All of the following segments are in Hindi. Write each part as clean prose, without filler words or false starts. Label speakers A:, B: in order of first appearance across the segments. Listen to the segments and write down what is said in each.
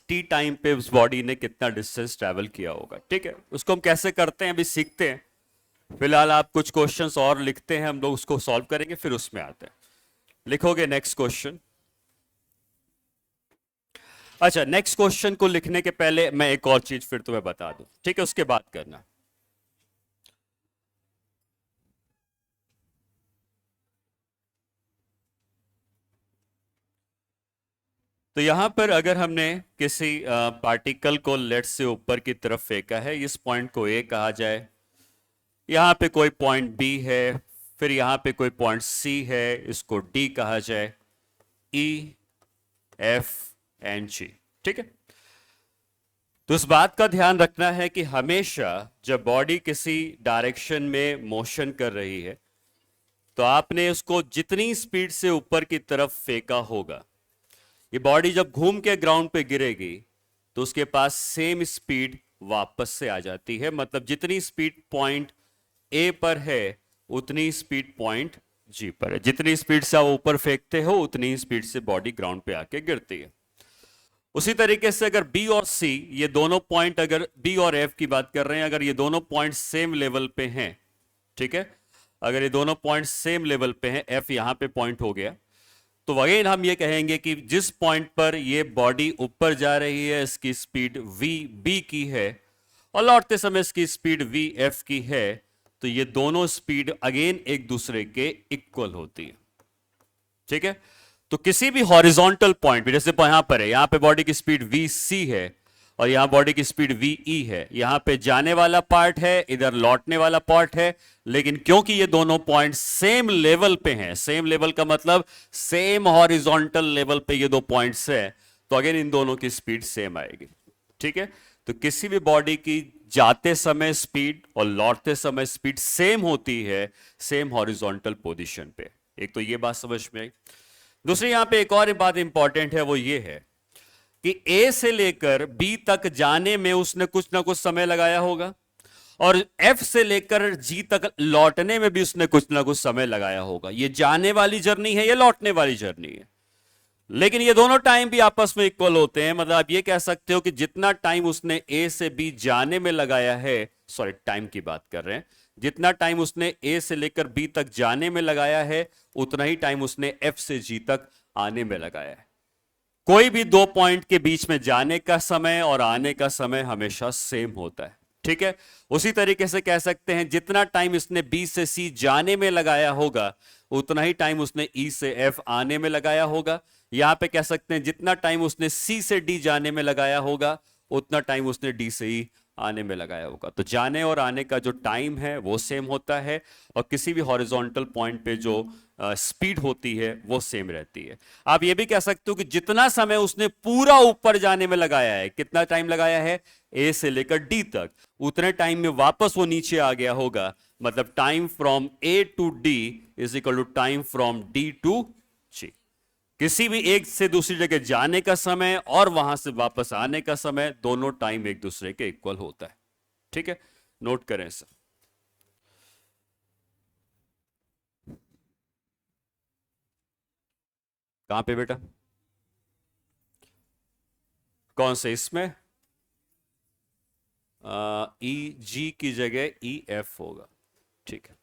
A: टी टाइम पे उस बॉडी ने कितना डिस्टेंस ट्रेवल किया होगा। ठीक है, उसको हम कैसे करते हैं अभी सीखते हैं। फिलहाल आप कुछ क्वेश्चंस और लिखते हैं, हम लोग उसको सॉल्व करेंगे, फिर उसमें आते हैं। लिखोगे नेक्स्ट क्वेश्चन। अच्छा, नेक्स्ट क्वेश्चन को लिखने के पहले मैं एक और चीज फिर तुम्हें बता दूं, ठीक है, उसके बाद करना। तो यहां पर अगर हमने किसी पार्टिकल को लेट से ऊपर की तरफ फेंका है, इस पॉइंट को ए कहा जाए, यहां पे कोई पॉइंट बी है, फिर यहां पे कोई पॉइंट सी है, इसको डी कहा जाए, ई एफ एंड जी। ठीक है, तो इस बात का ध्यान रखना है कि हमेशा जब बॉडी किसी डायरेक्शन में मोशन कर रही है तो आपने उसको जितनी स्पीड से ऊपर की तरफ फेंका होगा, ये बॉडी जब घूम के ग्राउंड पे गिरेगी तो उसके पास सेम स्पीड वापस से आ जाती है। मतलब जितनी स्पीड पॉइंट ए पर है उतनी स्पीड पॉइंट जी पर है। जितनी स्पीड से आप ऊपर फेंकते हो उतनी स्पीड से बॉडी ग्राउंड पे आके गिरती है। उसी तरीके से अगर बी और सी, ये दोनों पॉइंट, अगर बी और एफ की बात कर रहे हैं, अगर ये दोनों पॉइंट सेम लेवल पे हैं, ठीक है, अगर ये दोनों पॉइंट सेम लेवल पे हैं, एफ यहां पे पॉइंट हो गया, तो अगेन हम ये कहेंगे कि जिस पॉइंट पर ये बॉडी ऊपर जा रही है इसकी स्पीड वी बी की है और लौटते समय इसकी स्पीड वी एफ की है, तो ये दोनों स्पीड अगेन एक दूसरे के इक्वल होती है। ठीक है, तो किसी भी हॉरिजॉन्टल पॉइंट पे, जैसे यहां पर है, यहां पे बॉडी की स्पीड वी सी है और यहां बॉडी की स्पीड वी ई है, यहां पे जाने वाला पार्ट है, इधर लौटने वाला पार्ट है, लेकिन क्योंकि ये दोनों पॉइंट सेम लेवल पे हैं, सेम लेवल का मतलब सेम हॉरिजॉन्टल लेवल पे ये दो पॉइंट्स है, तो अगेन इन दोनों की स्पीड सेम आएगी। ठीक है, तो किसी भी बॉडी की जाते समय स्पीड और लौटते समय स्पीड सेम होती है, सेम हॉरिजॉन्टल पोजीशन पे। एक तो ये बात समझ में आई। दूसरी यहां पे एक और बात इंपॉर्टेंट है, वो ये है कि ए से लेकर बी तक जाने में उसने कुछ ना कुछ समय लगाया होगा और एफ से लेकर जी तक लौटने में भी उसने कुछ ना कुछ समय लगाया होगा। ये जाने वाली जर्नी है, ये लौटने वाली जर्नी है, लेकिन ये दोनों टाइम भी आपस में इक्वल होते हैं। मतलब आप ये कह सकते हो कि जितना टाइम उसने ए से बी जाने में लगाया है, सॉरी टाइम की बात कर रहे हैं, जितना टाइम उसने ए से लेकर बी तक जाने में लगाया है उतना ही टाइम उसने एफ से जी तक आने में लगाया है। कोई भी दो पॉइंट के बीच में जाने का समय और आने का समय हमेशा सेम होता है। ठीक है, उसी तरीके से कह सकते हैं जितना टाइम इसने बी से सी जाने में लगाया होगा उतना ही टाइम उसने ई से एफ आने में लगाया होगा। यहां पे कह सकते हैं जितना टाइम उसने सी से डी जाने में लगाया होगा उतना टाइम उसने डी से ई आने में लगाया होगा। तो जाने और आने का जो टाइम है वो सेम होता है और किसी भी हॉरिजॉन्टल पॉइंट पे जो स्पीड होती है वो सेम रहती है। आप ये भी कह सकते हो कि जितना समय उसने पूरा ऊपर जाने में लगाया है, कितना टाइम लगाया है ए से लेकर डी तक, उतने टाइम में वापस वो नीचे आ गया होगा। मतलब time from A to D is equal to time from D to G. किसी भी एक से दूसरी जगह जाने का समय और वहां से वापस आने का समय, दोनों टाइम एक दूसरे के इक्वल होता है। ठीक है, नोट करें सर। कहां पे बेटा? कौन से इसमें? ई जी की जगह ई एफ होगा। ठीक है।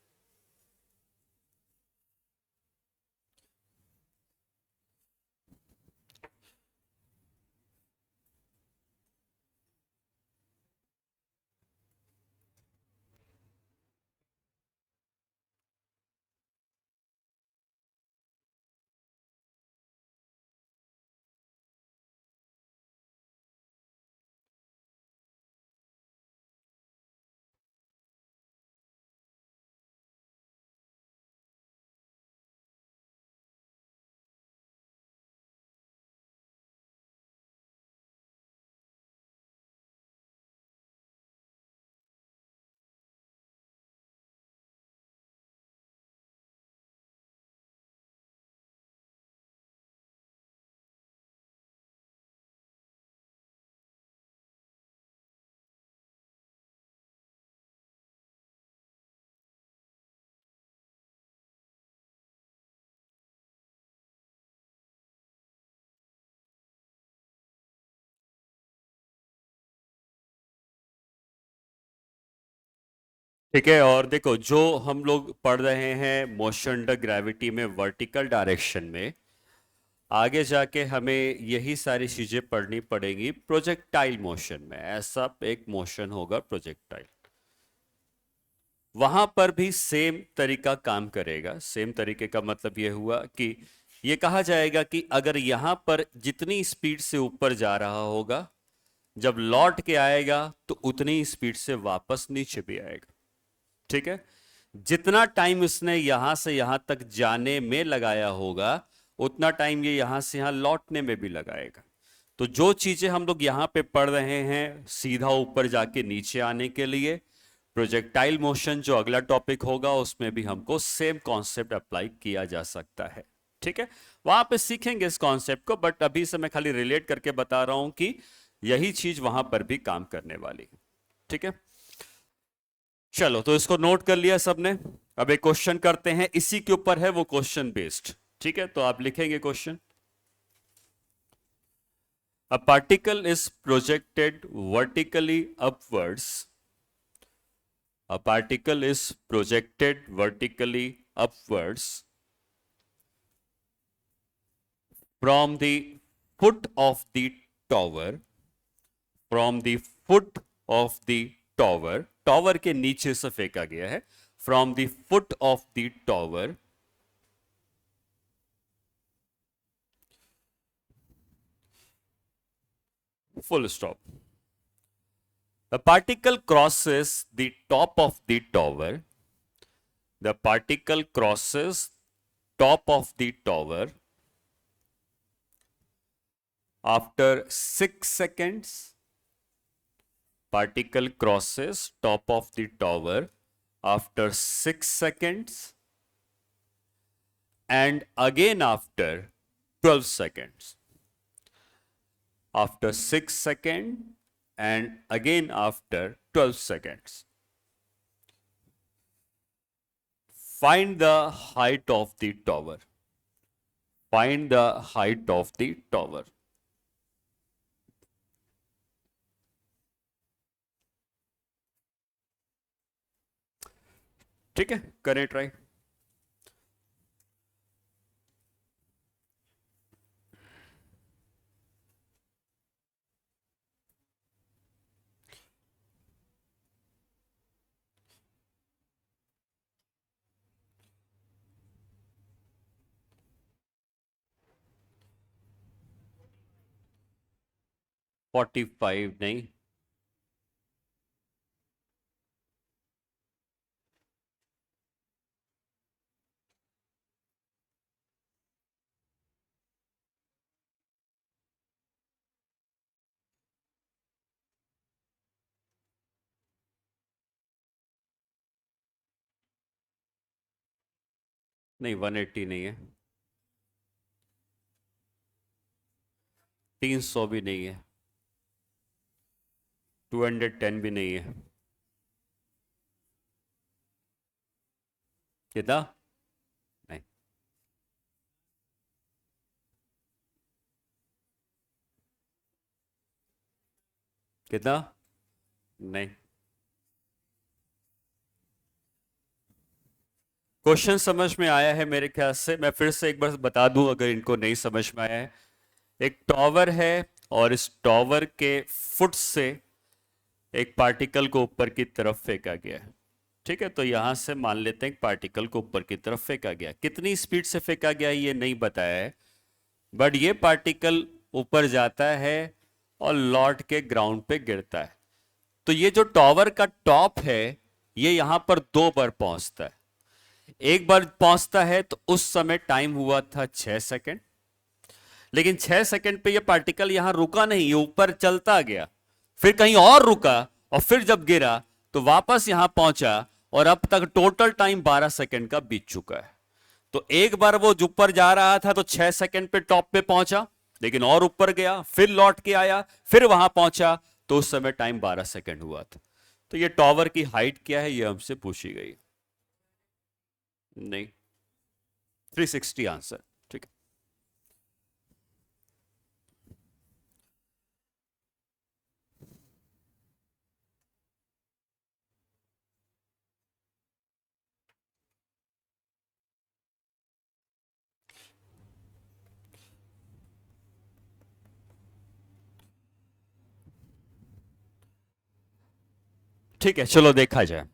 A: ठीक है। और देखो, जो हम लोग पढ़ रहे हैं मोशन अंडर ग्रेविटी में वर्टिकल डायरेक्शन में, आगे जाके हमें यही सारी चीजें पढ़नी पड़ेंगी प्रोजेक्टाइल मोशन में। ऐसा एक मोशन होगा प्रोजेक्टाइल, वहां पर भी सेम तरीका काम करेगा। सेम तरीके का मतलब यह हुआ कि यह कहा जाएगा कि अगर यहां पर जितनी स्पीड से ऊपर जा रहा होगा, जब लौट के आएगा तो उतनी स्पीड से वापस नीचे भी आएगा। ठीक है। जितना टाइम उसने यहां से यहां तक जाने में लगाया होगा, उतना टाइम ये यहां से यहां लौटने में भी लगाएगा। तो जो चीजें हम लोग यहां पे पढ़ रहे हैं सीधा ऊपर जाके नीचे आने के लिए, प्रोजेक्टाइल मोशन जो अगला टॉपिक होगा उसमें भी हमको सेम कॉन्सेप्ट अप्लाई किया जा सकता है। ठीक है। वहां पे सीखेंगे इस कॉन्सेप्ट को, बट अभी से मैं खाली रिलेट करके बता रहा हूं कि यही चीज वहां पर भी काम करने वाली है। ठीक है। चलो, तो इसको नोट कर लिया सबने। अब एक क्वेश्चन करते हैं, इसी के ऊपर है वो क्वेश्चन बेस्ड। ठीक है, तो आप लिखेंगे question. A particle is projected vertically upwards. A particle is projected vertically upwards from the foot of the tower, from the foot of the tower, tower के नीचे से फेंका गया है, from the foot of the tower, full stop. The particle crosses the top of the tower. The particle crosses top of the tower after 6 seconds. Particle crosses top of the tower after 6 seconds and again after 12 seconds. After 6 seconds and again after 12 seconds. Find the height of the tower. Find the height of the tower. ठीक है, करें ट्राई। फोर्टी फाइव नहीं, नहीं 180 नहीं है, 300 भी नहीं है, 210 भी नहीं है। कितना? नहीं। कितना? नहीं। क्वेश्चन समझ में आया है मेरे ख्याल से। मैं फिर से एक बार बता दूं अगर इनको नहीं समझ में आया है। एक टॉवर है और इस टॉवर के फुट से एक पार्टिकल को ऊपर की तरफ फेंका गया है। ठीक है, तो यहां से मान लेते हैं पार्टिकल को ऊपर की तरफ फेंका गया। कितनी स्पीड से फेंका गया ये नहीं बताया है, बट ये पार्टिकल ऊपर जाता है और लौट के ग्राउंड पे गिरता है। तो ये जो टॉवर का टॉप है ये यहां पर 2 बार पहुंचता है। एक बार पहुंचता है तो उस समय टाइम हुआ था 6 सेकंड, लेकिन 6 सेकंड पे ये पार्टिकल यहां रुका नहीं, ये ऊपर चलता गया, फिर कहीं और रुका, और फिर जब गिरा तो वापस यहां पहुंचा, और अब तक टोटल टाइम 12 सेकंड का बीत चुका है। तो एक बार वो ऊपर जा रहा था तो 6 सेकंड पे टॉप पे पहुंचा, लेकिन और ऊपर गया, फिर लौट के आया, फिर वहां पहुंचा, तो उस समय टाइम 12 सेकंड हुआ था। तो ये टॉवर की हाइट क्या है ये हमसे पूछी गई। नहीं, 360 आंसर। ठीक है। ठीक है, चलो देखा जाए।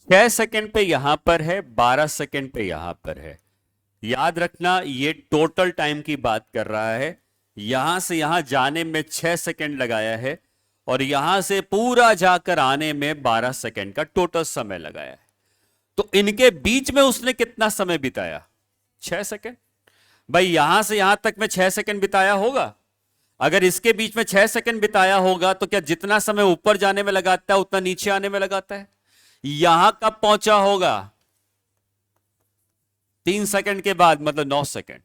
A: 6 सेकंड पे यहां पर है, 12 सेकंड पे यहां पर है। याद रखना ये टोटल टाइम की बात कर रहा है। यहां से यहां जाने में 6 सेकंड लगाया है और यहां से पूरा जाकर आने में 12 सेकंड का टोटल समय लगाया है। तो इनके बीच में उसने कितना समय बिताया? 6 सेकंड। भाई यहां से यहां तक में 6 सेकंड बिताया होगा। अगर इसके बीच में 6 सेकंड बिताया होगा तो क्या जितना समय ऊपर जाने में लगाता है उतना नीचे आने में लगाता है? यहां कब पहुंचा होगा? 3 सेकंड के बाद, मतलब 9 सेकंड।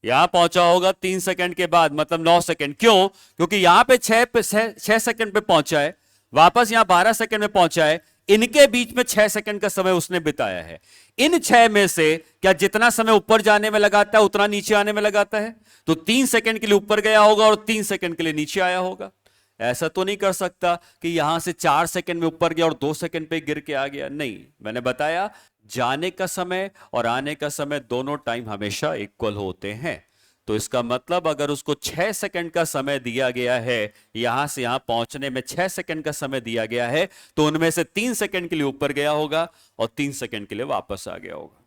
A: यहां पहुंचा होगा 3 सेकंड के बाद, मतलब 9 सेकंड। क्यों? क्योंकि यहां पे 6 सेकंड पे पहुंचा है, वापस यहां 12 सेकंड में पहुंचा है। इनके बीच में 6 सेकंड का समय उसने बिताया है। इन 6 में से क्या जितना समय ऊपर जाने में लगाता है उतना नीचे आने में लगाता है? तो 3 सेकंड के लिए ऊपर गया होगा और 3 सेकंड के लिए नीचे आया होगा। ऐसा तो नहीं कर सकता कि यहां से 4 सेकंड में ऊपर गया और 2 सेकंड पे गिर के आ गया। नहीं, मैंने बताया जाने का समय और आने का समय दोनों टाइम हमेशा इक्वल होते हैं। तो इसका मतलब अगर उसको 6 सेकंड का समय दिया गया है, यहां से यहां पहुंचने में 6 सेकंड का समय दिया गया है, तो उनमें से 3 सेकंड के लिए ऊपर गया होगा और 3 सेकंड के लिए वापस आ गया होगा।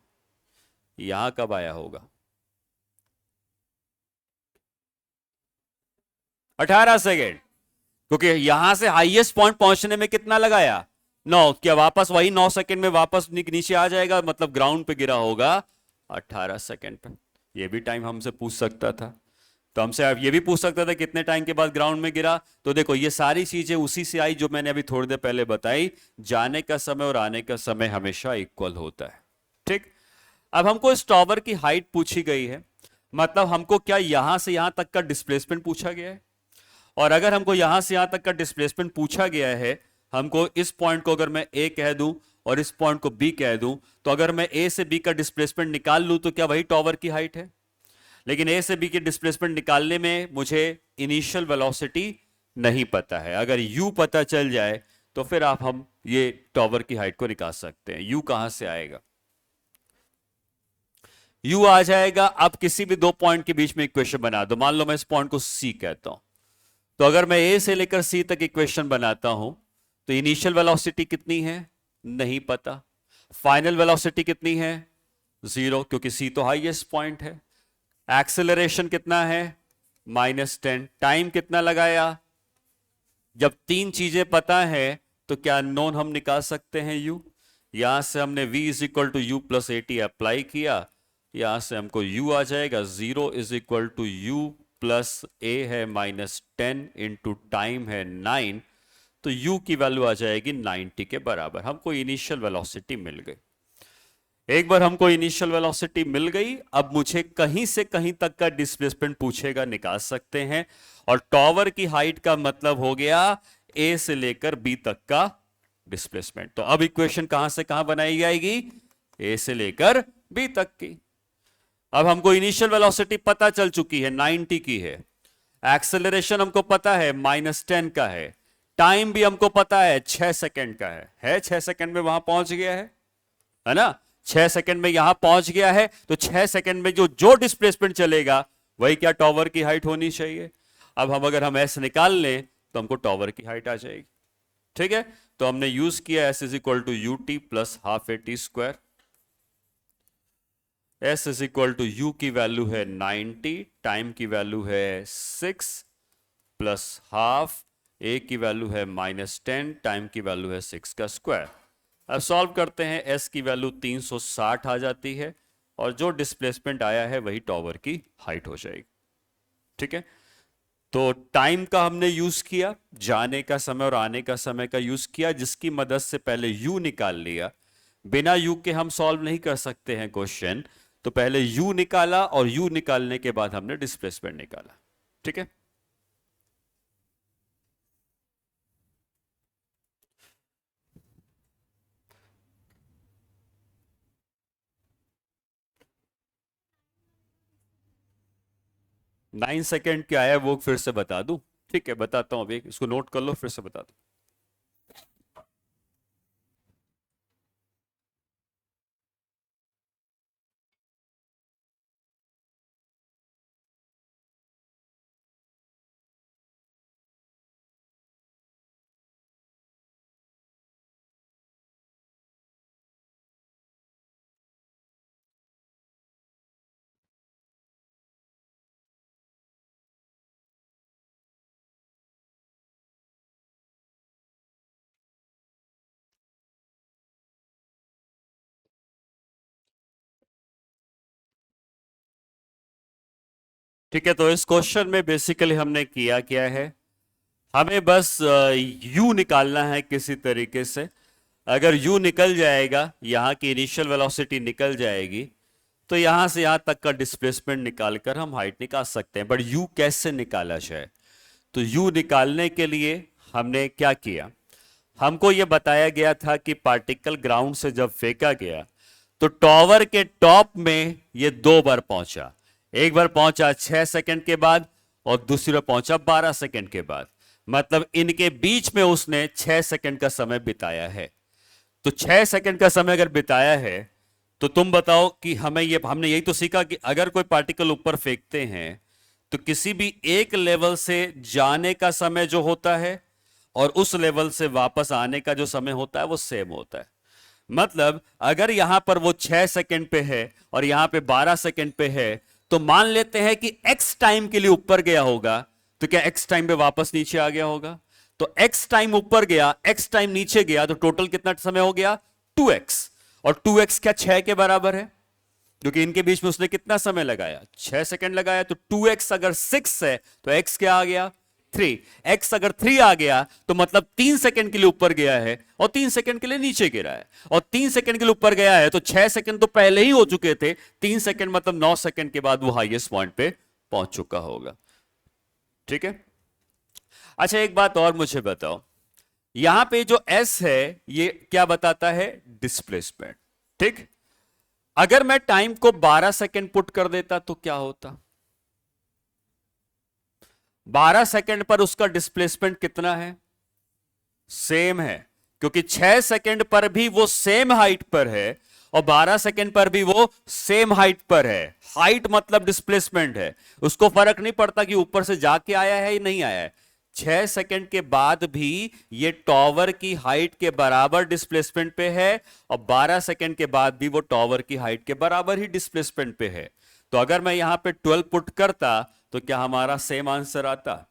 A: यहां कब आया होगा? 18 सेकंड। क्योंकि यहां से हाईएस्ट पॉइंट पहुंचने में कितना लगाया? 9। क्या वापस वही 9 सेकंड में वापस नीचे आ जाएगा, मतलब ग्राउंड पे गिरा होगा 18 सेकंड पे। ये भी टाइम हमसे पूछ सकता था। तो हमसे आप ये भी पूछ सकता था कितने टाइम के बाद ग्राउंड में गिरा। तो देखो ये सारी चीजें उसी से आई जो मैंने अभी थोड़ी देर पहले बताई। जाने का समय और आने का समय हमेशा इक्वल होता है। ठीक। अब हमको इस टॉवर की हाइट पूछी गई है, मतलब हमको क्या यहां से यहां तक का डिस्प्लेसमेंट पूछा गया है। और अगर हमको यहां से यहां तक का डिस्प्लेसमेंट पूछा गया है, हमको इस पॉइंट को अगर मैं ए कह दूं और इस पॉइंट को बी कह दूं, तो अगर मैं ए से बी का डिस्प्लेसमेंट निकाल लूं तो क्या वही टॉवर की हाइट है? लेकिन ए से बी के डिस्प्लेसमेंट निकालने में मुझे इनिशियल वेलोसिटी नहीं पता है। अगर यू पता चल जाए तो फिर हम ये टॉवर की हाइट को निकाल सकते हैं। यू कहां से आएगा? यू आ जाएगा, अब किसी भी दो पॉइंट के बीच में इक्वेशन बना दो। मान लो मैं इस पॉइंट को सी कहता हूं, तो अगर मैं ए से लेकर सी तक इक्वेशन बनाता हूं तो इनिशियल वेलोसिटी कितनी है? नहीं पता। फाइनल वेलोसिटी कितनी है? 0, क्योंकि सी तो हाईएस्ट पॉइंट है। एक्सेलरेशन कितना है? -10। टाइम कितना लगाया? जब तीन चीजें पता है तो क्या नोन हम निकाल सकते हैं यू। यहां से हमने v is equal to U plus A T apply किया, यहां से हमको u आ जाएगा 0 is equal to U plus A है -10 इंटू टाइम है 9। तो u की वैल्यू आ जाएगी 90 के बराबर। हमको इनिशियल वेलोसिटी मिल गई। एक बार हमको इनिशियल वेलोसिटी मिल गई, अब मुझे कहीं से कहीं तक का डिस्प्लेसमेंट पूछेगा, निकाल सकते हैं। और टॉवर की हाइट का मतलब हो गया ए से लेकर बी तक का डिस्प्लेसमेंट। तो अब इक्वेशन कहां से कहां बनाई जाएगी? ए से लेकर बी तक की। अब हमको इनिशियल वेलोसिटी पता चल चुकी है, 90 की है। एक्सेलरेशन हमको पता है -10 का है। टाइम भी हमको पता है 6 सेकंड का है 6 सेकंड में वहां पहुंच गया है ना? 6 सेकंड में यहां पहुंच गया है, तो 6 सेकंड में जो जो डिस्प्लेसमेंट चलेगा वही क्या टॉवर की हाइट होनी चाहिए। अब अगर हम एस निकाल लें तो हमको टॉवर की हाइट आ जाएगी। ठीक है, तो हमने यूज किया s is equal to u t plus half a t square. S is equal to u की वैल्यू है 90, टाइम की वैल्यू है 6 प्लस हाफ, ए की वैल्यू है -10, टाइम की वैल्यू है 6 का स्क्वायर। अब सॉल्व करते हैं, एस की वैल्यू 360 आ जाती है और जो डिस्प्लेसमेंट आया है वही टॉवर की हाइट हो जाएगी। ठीक है, तो टाइम का हमने यूज किया, जाने का समय और आने का समय का यूज किया, जिसकी मदद से पहले यू निकाल लिया। बिना यू के हम सॉल्व नहीं कर सकते हैं क्वेश्चन, तो पहले यू निकाला और यू निकालने के बाद हमने डिस्प्लेसमेंट निकाला। ठीक है, 9 सेकेंड क्या है वो फिर से बता दूं? ठीक है, बताता हूं, अभी इसको नोट कर लो, फिर से बता दूं। ठीक है, तो इस क्वेश्चन में बेसिकली हमने किया क्या है, हमें बस u निकालना है किसी तरीके से। अगर u निकल जाएगा, यहां की इनिशियल वेलोसिटी निकल जाएगी, तो यहां से यहां तक का डिस्प्लेसमेंट निकालकर हम हाइट निकाल सकते हैं। बट u कैसे निकाला जाए? तो u निकालने के लिए हमने क्या किया, हमको यह बताया गया था कि पार्टिकल ग्राउंड से जब फेंका गया तो टॉवर के टॉप में यह 2 बार पहुंचा। एक बार पहुंचा 6 सेकंड के बाद और दूसरी बार पहुंचा 12 सेकंड के बाद। मतलब इनके बीच में उसने 6 सेकंड का समय बिताया है। तो 6 सेकंड का समय अगर बिताया है तो तुम बताओ कि हमने यही तो सीखा कि अगर कोई पार्टिकल ऊपर फेंकते हैं तो किसी भी एक लेवल से जाने का समय जो होता है और उस लेवल से वापस आने का जो समय होता है वो सेम होता है। मतलब अगर यहां पर वो 6 सेकंड पे है और यहां पे 12 सेकंड पे है, तो मान लेते हैं कि x टाइम के लिए ऊपर गया होगा, तो क्या x टाइम पे वापस नीचे आ गया होगा? तो x टाइम ऊपर गया, x टाइम नीचे गया, तो टोटल कितना समय हो गया? 2x। और 2x क्या 6 के बराबर है? क्योंकि इनके बीच में उसने कितना समय लगाया? 6 सेकंड लगाया। तो 2x अगर 6 है तो x क्या आ गया? 3। x अगर 3 आ गया तो मतलब 3 सेकंड के लिए ऊपर गया है और 3 सेकंड के लिए नीचे गिरा है। और 3 सेकंड के लिए ऊपर गया है तो 6 सेकंड तो पहले ही हो चुके थे, 3 सेकंड मतलब 9 सेकंड के बाद वो हाईएस्ट पॉइंट पे पहुंच चुका होगा। ठीक है। अच्छा, एक बात और मुझे बताओ, यहां पे जो s है ये क्या बताता है? डिस्प्लेसमेंट। ठीक। अगर मैं टाइम को 12 सेकंड पुट कर देता तो क्या होता? 12 सेकंड पर उसका डिस्प्लेसमेंट कितना है? सेम है, क्योंकि 6 सेकंड पर भी वो सेम हाइट पर है और 12 सेकंड पर भी वो सेम हाइट पर है। हाइट मतलब डिस्प्लेसमेंट है, उसको फर्क नहीं पड़ता कि ऊपर से जाके आया है या नहीं आया है। 6 सेकंड के बाद भी ये टॉवर की हाइट के बराबर डिस्प्लेसमेंट पे है और 12 सेकंड के बाद भी वो टॉवर की हाइट के बराबर ही डिस्प्लेसमेंट पे है। तो अगर मैं यहां पे 12 पुट करता तो क्या हमारा सेम आंसर आता?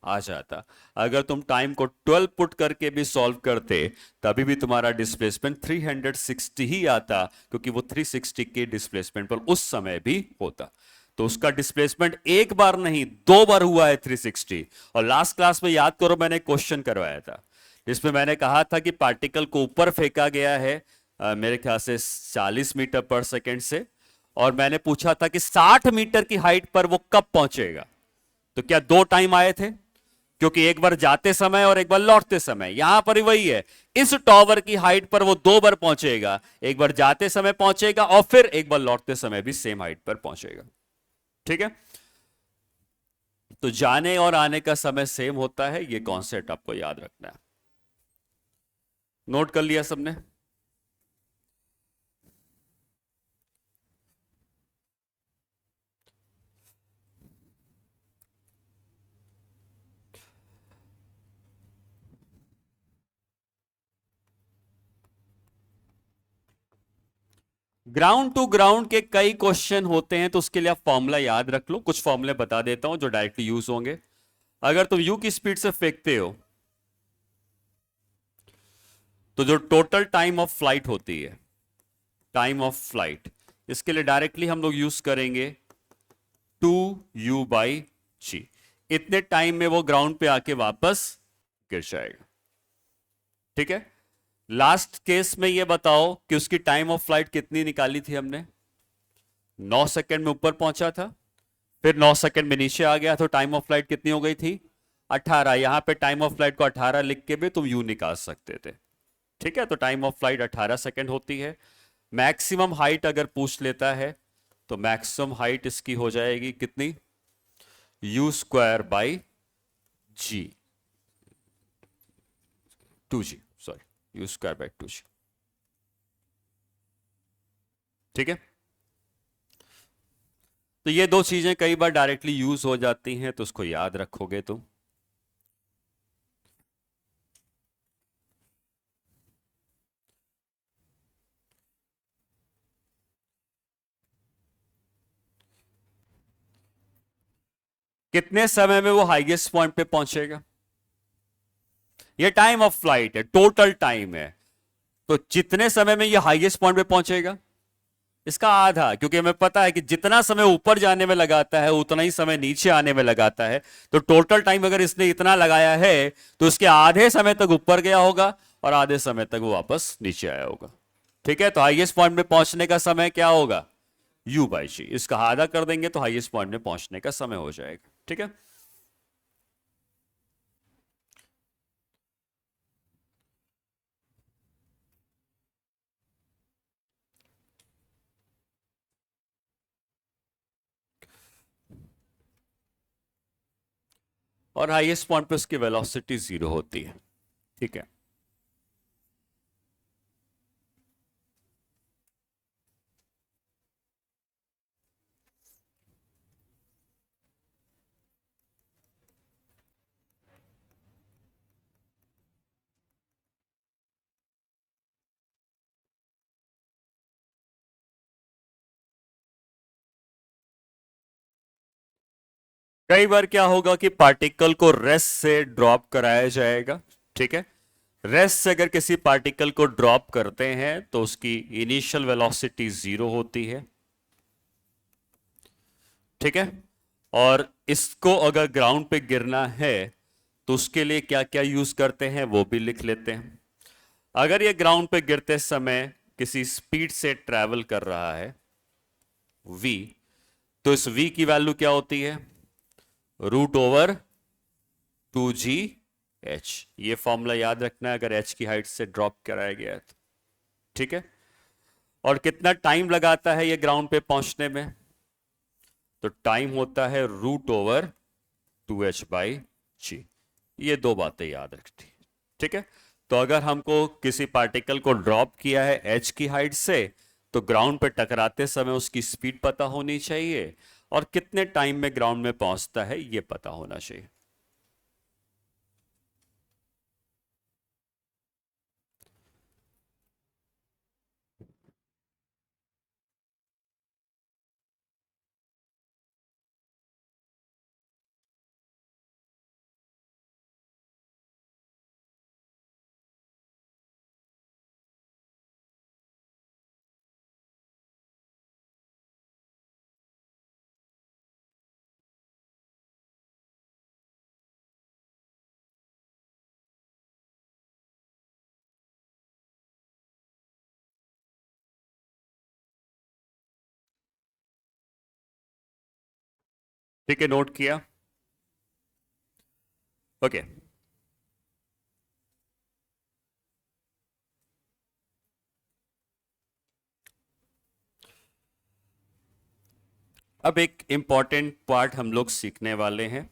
A: आ जाता। अगर तुम टाइम को 12 पुट करके भी सॉल्व करते तभी भी तुम्हारा डिस्प्लेसमेंट 360 ही आता, क्योंकि वो 360 के डिस्प्लेसमेंट पर उस समय भी होता। तो उसका डिस्प्लेसमेंट एक बार नहीं 2 बार हुआ है 360। और लास्ट क्लास में याद करो मैंने क्वेश्चन करवाया था जिसमें मैंने कहा था कि पार्टिकल को ऊपर फेंका गया है मेरे ख्याल से 40 मीटर पर सेकेंड से, और मैंने पूछा था कि 60 मीटर की हाइट पर वो कब पहुंचेगा। तो क्या 2 टाइम आए थे? क्योंकि एक बार जाते समय और एक बार लौटते समय। यहां पर ही वही है, इस टॉवर की हाइट पर वो 2 बार पहुंचेगा, एक बार जाते समय पहुंचेगा और फिर एक बार लौटते समय भी सेम हाइट पर पहुंचेगा। ठीक है। तो जाने और आने का समय सेम होता है, ये कॉन्सेप्ट आपको याद रखना है। नोट कर लिया सबने? ग्राउंड टू ग्राउंड के कई क्वेश्चन होते हैं, तो उसके लिए आप फॉर्मूला याद रख लो। कुछ फॉर्मूले बता देता हूं जो डायरेक्टली यूज होंगे। अगर तुम यू की स्पीड से फेंकते हो तो जो टोटल टाइम ऑफ फ्लाइट होती है, टाइम ऑफ फ्लाइट, इसके लिए डायरेक्टली हम लोग यूज करेंगे 2u/g। इतने टाइम में वो ग्राउंड पे आके वापस गिर जाएगा। ठीक है। लास्ट केस में ये बताओ कि उसकी टाइम ऑफ फ्लाइट कितनी निकाली थी हमने? 9 सेकंड में ऊपर पहुंचा था, फिर 9 सेकंड में नीचे आ गया, तो टाइम ऑफ फ्लाइट कितनी हो गई थी? 18। यहां पे टाइम ऑफ फ्लाइट को 18 लिख के भी तुम यू निकाल सकते थे। ठीक है। तो टाइम ऑफ फ्लाइट 18 सेकंड होती है। मैक्सिमम हाइट अगर पूछ लेता है तो मैक्सिमम हाइट इसकी हो जाएगी कितनी? u²/g, 2g, sorry, u²/2g। ठीक है। तो ये दो चीजें कई बार डायरेक्टली यूज हो जाती हैं, तो उसको याद रखोगे तुम। कितने समय में वो हाईएस्ट पॉइंट पे पहुंचेगा? ये टाइम ऑफ फ्लाइट है, टोटल टाइम है। तो जितने समय में ये हाईएस्ट पॉइंट पे पहुंचेगा इसका आधा, क्योंकि हमें पता है कि जितना समय ऊपर जाने में लगाता है उतना ही समय नीचे आने में लगाता है। तो टोटल टाइम अगर इसने इतना लगाया है तो उसके आधे समय तक ऊपर गया होगा और आधे समय तक वो वापस नीचे आया होगा। ठीक है, तो हाईएस्ट पॉइंट में पहुंचने का समय क्या होगा, u बाई जी। इसका आधा कर देंगे तो हाईएस्ट पॉइंट में पहुंचने का समय हो जाएगा। ठीक है, और हाईएस्ट पॉइंट पे उसकी वेलोसिटी 0 होती है। ठीक है, कई बार क्या होगा कि पार्टिकल को रेस्ट से ड्रॉप कराया जाएगा। ठीक है, रेस्ट से अगर किसी पार्टिकल को ड्रॉप करते हैं तो उसकी इनिशियल वेलोसिटी 0 होती है। ठीक है, और इसको अगर ग्राउंड पे गिरना है तो उसके लिए क्या क्या यूज करते हैं वो भी लिख लेते हैं। अगर ये ग्राउंड पे गिरते समय किसी स्पीड से ट्रेवल कर रहा है v, तो इस v की वैल्यू क्या होती है, √/2g(h). ये फॉर्मूला याद रखना है अगर h की हाइट से ड्रॉप कराया गया है तो। ठीक है, और कितना टाइम लगाता है ये ग्राउंड पे पहुंचने में, तो टाइम होता है √2h/g। ये दो बातें याद रखती। ठीक है, तो अगर हमको किसी पार्टिकल को ड्रॉप किया है h की हाइट से, तो ग्राउंड पे टकराते समय उसकी स्पीड पता होनी चाहिए और कितने टाइम में ग्राउंड में पहुंचता है ये पता होना चाहिए। ठीक है, नोट किया। ओके, अब एक इंपॉर्टेंट पार्ट हम लोग सीखने वाले हैं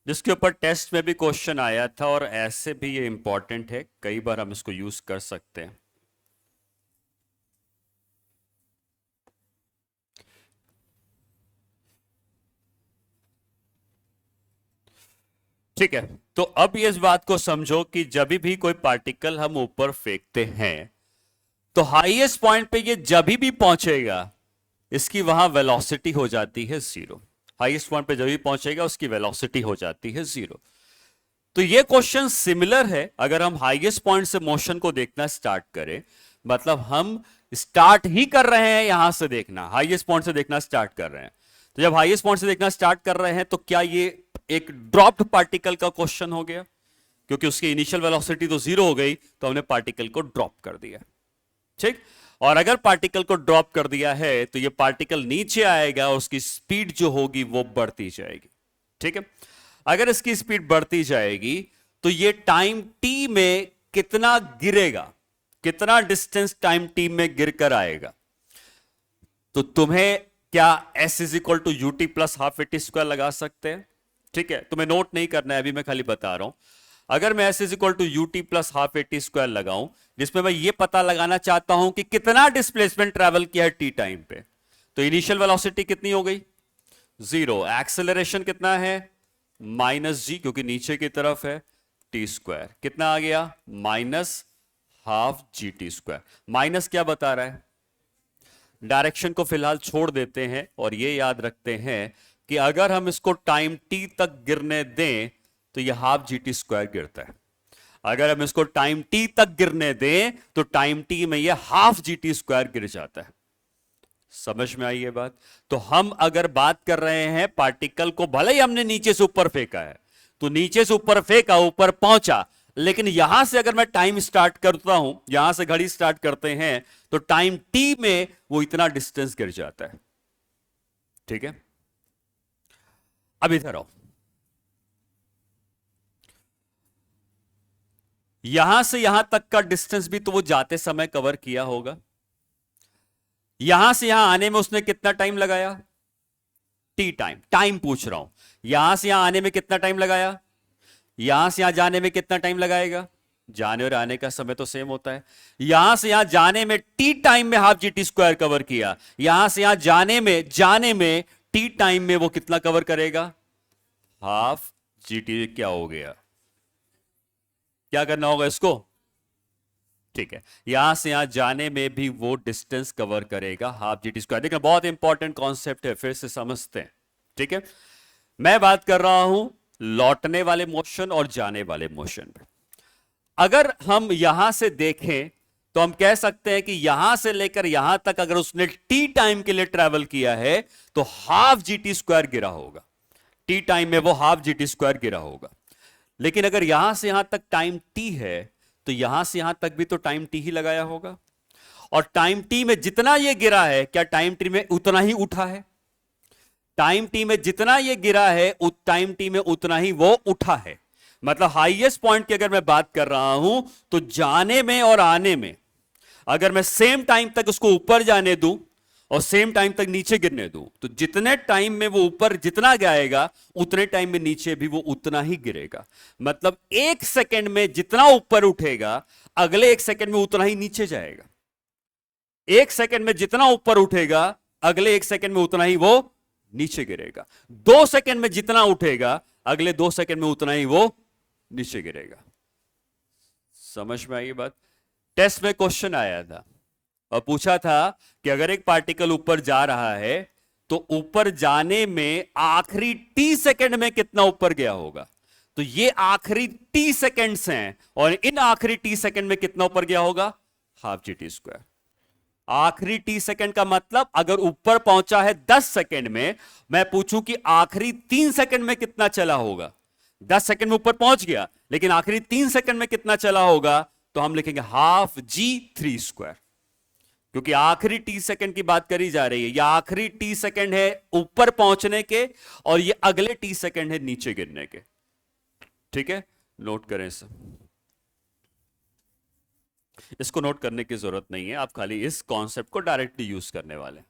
A: जिसके ऊपर टेस्ट में भी क्वेश्चन आया था और ऐसे भी ये इंपॉर्टेंट है, कई बार हम इसको यूज कर सकते हैं। ठीक है, तो अब ये इस बात को समझो कि जब भी कोई पार्टिकल हम ऊपर फेंकते हैं तो हाईएस्ट पॉइंट पे ये जब भी पहुंचेगा इसकी वहां वेलोसिटी हो जाती है 0। हाईएस्ट पॉइंट पे जब भी पहुंचेगा उसकी वेलोसिटी हो जाती है 0। तो ये क्वेश्चन सिमिलर है अगर हम हाईएस्ट पॉइंट से मोशन को देखना स्टार्ट करें, मतलब हम स्टार्ट ही कर रहे हैं यहां से देखना, हाईएस्ट पॉइंट से देखना स्टार्ट कर रहे हैं। तो जब हाईएस्ट पॉइंट से देखना स्टार्ट कर रहे हैं तो क्या ये एक ड्रॉप्ड पार्टिकल का क्वेश्चन हो गया, क्योंकि उसकी इनिशियल वेलोसिटी तो 0 हो गई तो हमने पार्टिकल को ड्रॉप कर दिया। ठीक, और अगर पार्टिकल को ड्रॉप कर दिया है तो ये पार्टिकल नीचे आएगा और उसकी स्पीड जो होगी वो बढ़ती जाएगी। ठीक है, अगर इसकी स्पीड बढ़ती जाएगी तो ये टाइम टी में कितना गिरेगा, कितना डिस्टेंस टाइम टी में गिर कर आएगा। तो तुम्हें क्या s is equal to u t plus half a t square लगा सकते हैं। ठीक है, तुम्हें नोट नहीं करना है, अभी मैं खाली बता रहा हूं। अगर मैं s is equal to u t plus half a t square लगाऊं जिसमें मैं ये पता लगाना चाहता हूं कि कितना डिस्प्लेसमेंट ट्रेवल किया है टी टाइम पे, तो इनिशियल वेलोसिटी कितनी हो गई 0, एक्सेलरेशन कितना है -g क्योंकि नीचे की तरफ है, टी स्क्वायर कितना आ गया -12 g t²। माइनस क्या बता रहा है, डायरेक्शन को फिलहाल छोड़ देते हैं और ये याद रखते हैं कि अगर हम इसको टाइम टी तक गिरने दें तो ये ½ g t² गिरता है। अगर हम इसको टाइम टी तक गिरने दें तो टाइम टी में ये ½ g t² गिर जाता है। समझ में आई ये बात? तो हम अगर बात कर रहे हैं पार्टिकल को, भले ही हमने नीचे से ऊपर फेंका है, तो नीचे से ऊपर फेंका, ऊपर पहुंचा, लेकिन यहां से अगर मैं टाइम स्टार्ट करता हूं, यहां से घड़ी स्टार्ट करते हैं, तो टाइम टी में वो इतना डिस्टेंस गिर जाता है। ठीक है, अब इधर आओ। यहां से यहां तक का डिस्टेंस भी तो वो जाते समय कवर किया होगा। यहां से यहां आने में उसने कितना टाइम लगाया? T time. टाइम पूछ रहा हूं, यहां से यहां आने में कितना टाइम लगाया? यहां से यहां जाने में कितना टाइम लगाएगा? जाने और आने का समय तो सेम होता है। यहां से यहां जाने में टी टाइम में half G T square cover किया, यहां से यहां जाने में टी टाइम में वो कितना कवर करेगा? Half G T. क्या हो गया? क्या करना होगा इसको? ठीक है, यहां से यहां जाने में भी वो डिस्टेंस कवर करेगा हाफ जी टी स्क्वायर। देखिए बहुत इंपॉर्टेंट कॉन्सेप्ट है, फिर से समझते हैं। ठीक है, मैं बात कर रहा हूं लौटने वाले मोशन और जाने वाले मोशन में। अगर हम यहां से देखें तो हम कह सकते हैं कि यहां से लेकर यहां तक अगर उसने टी टाइम के लिए ट्रेवल किया है तो हाफ जी टी स्क्वायर गिरा होगा। टी टाइम में वो हाफ जी टी स्क्वायर गिरा होगा। लेकिन अगर यहां से यहां तक टाइम टी है तो यहां से यहां तक भी तो टाइम टी ही लगाया होगा। और टाइम टी में जितना ये गिरा है, क्या टाइम टी में उतना ही उठा है? टाइम टी में जितना ये गिरा है, टाइम टी में उतना ही वो उठा है। मतलब हाईएस्ट पॉइंट की अगर मैं बात कर रहा हूं तो जाने में और आने में अगर मैं सेम टाइम तक उसको ऊपर जाने दूं और सेम टाइम तक नीचे गिरने दूं, तो जितने टाइम में वो ऊपर जितना जाएगा उतने टाइम में नीचे भी वो उतना ही गिरेगा। मतलब एक सेकंड में जितना ऊपर उठेगा अगले एक सेकंड में उतना ही नीचे जाएगा। एक सेकंड में जितना ऊपर उठेगा अगले एक सेकंड में उतना ही वो नीचे गिरेगा। 2 सेकंड में जितना उठेगा अगले 2 सेकंड में उतना ही वो नीचे गिरेगा। समझ में आई बात? टेस्ट में क्वेश्चन आया था और पूछा था कि अगर एक पार्टिकल ऊपर जा रहा है तो ऊपर जाने में आखिरी टी सेकंड में कितना ऊपर गया होगा। तो ये आखिरी टी सेकंड्स हैं और इन आखिरी टी सेकंड में कितना ऊपर गया होगा? Half G T square. आखिरी टी सेकंड का मतलब अगर ऊपर पहुंचा है 10 सेकंड में, मैं पूछूं कि आखिरी 3 सेकंड में कितना चला होगा। 10 सेकंड में ऊपर पहुंच गया लेकिन आखिरी 3 सेकंड में कितना चला होगा, तो हम लिखेंगे हाफ जी 3 स्क्वायर। क्योंकि आखिरी टी सेकंड की बात करी जा रही है। यह आखिरी टी सेकंड है ऊपर पहुंचने के और ये अगले टी सेकंड है नीचे गिरने के। ठीक है, नोट करें इसे। इसको नोट करने की जरूरत नहीं है, आप खाली इस कॉन्सेप्ट को डायरेक्टली यूज करने वाले हैं।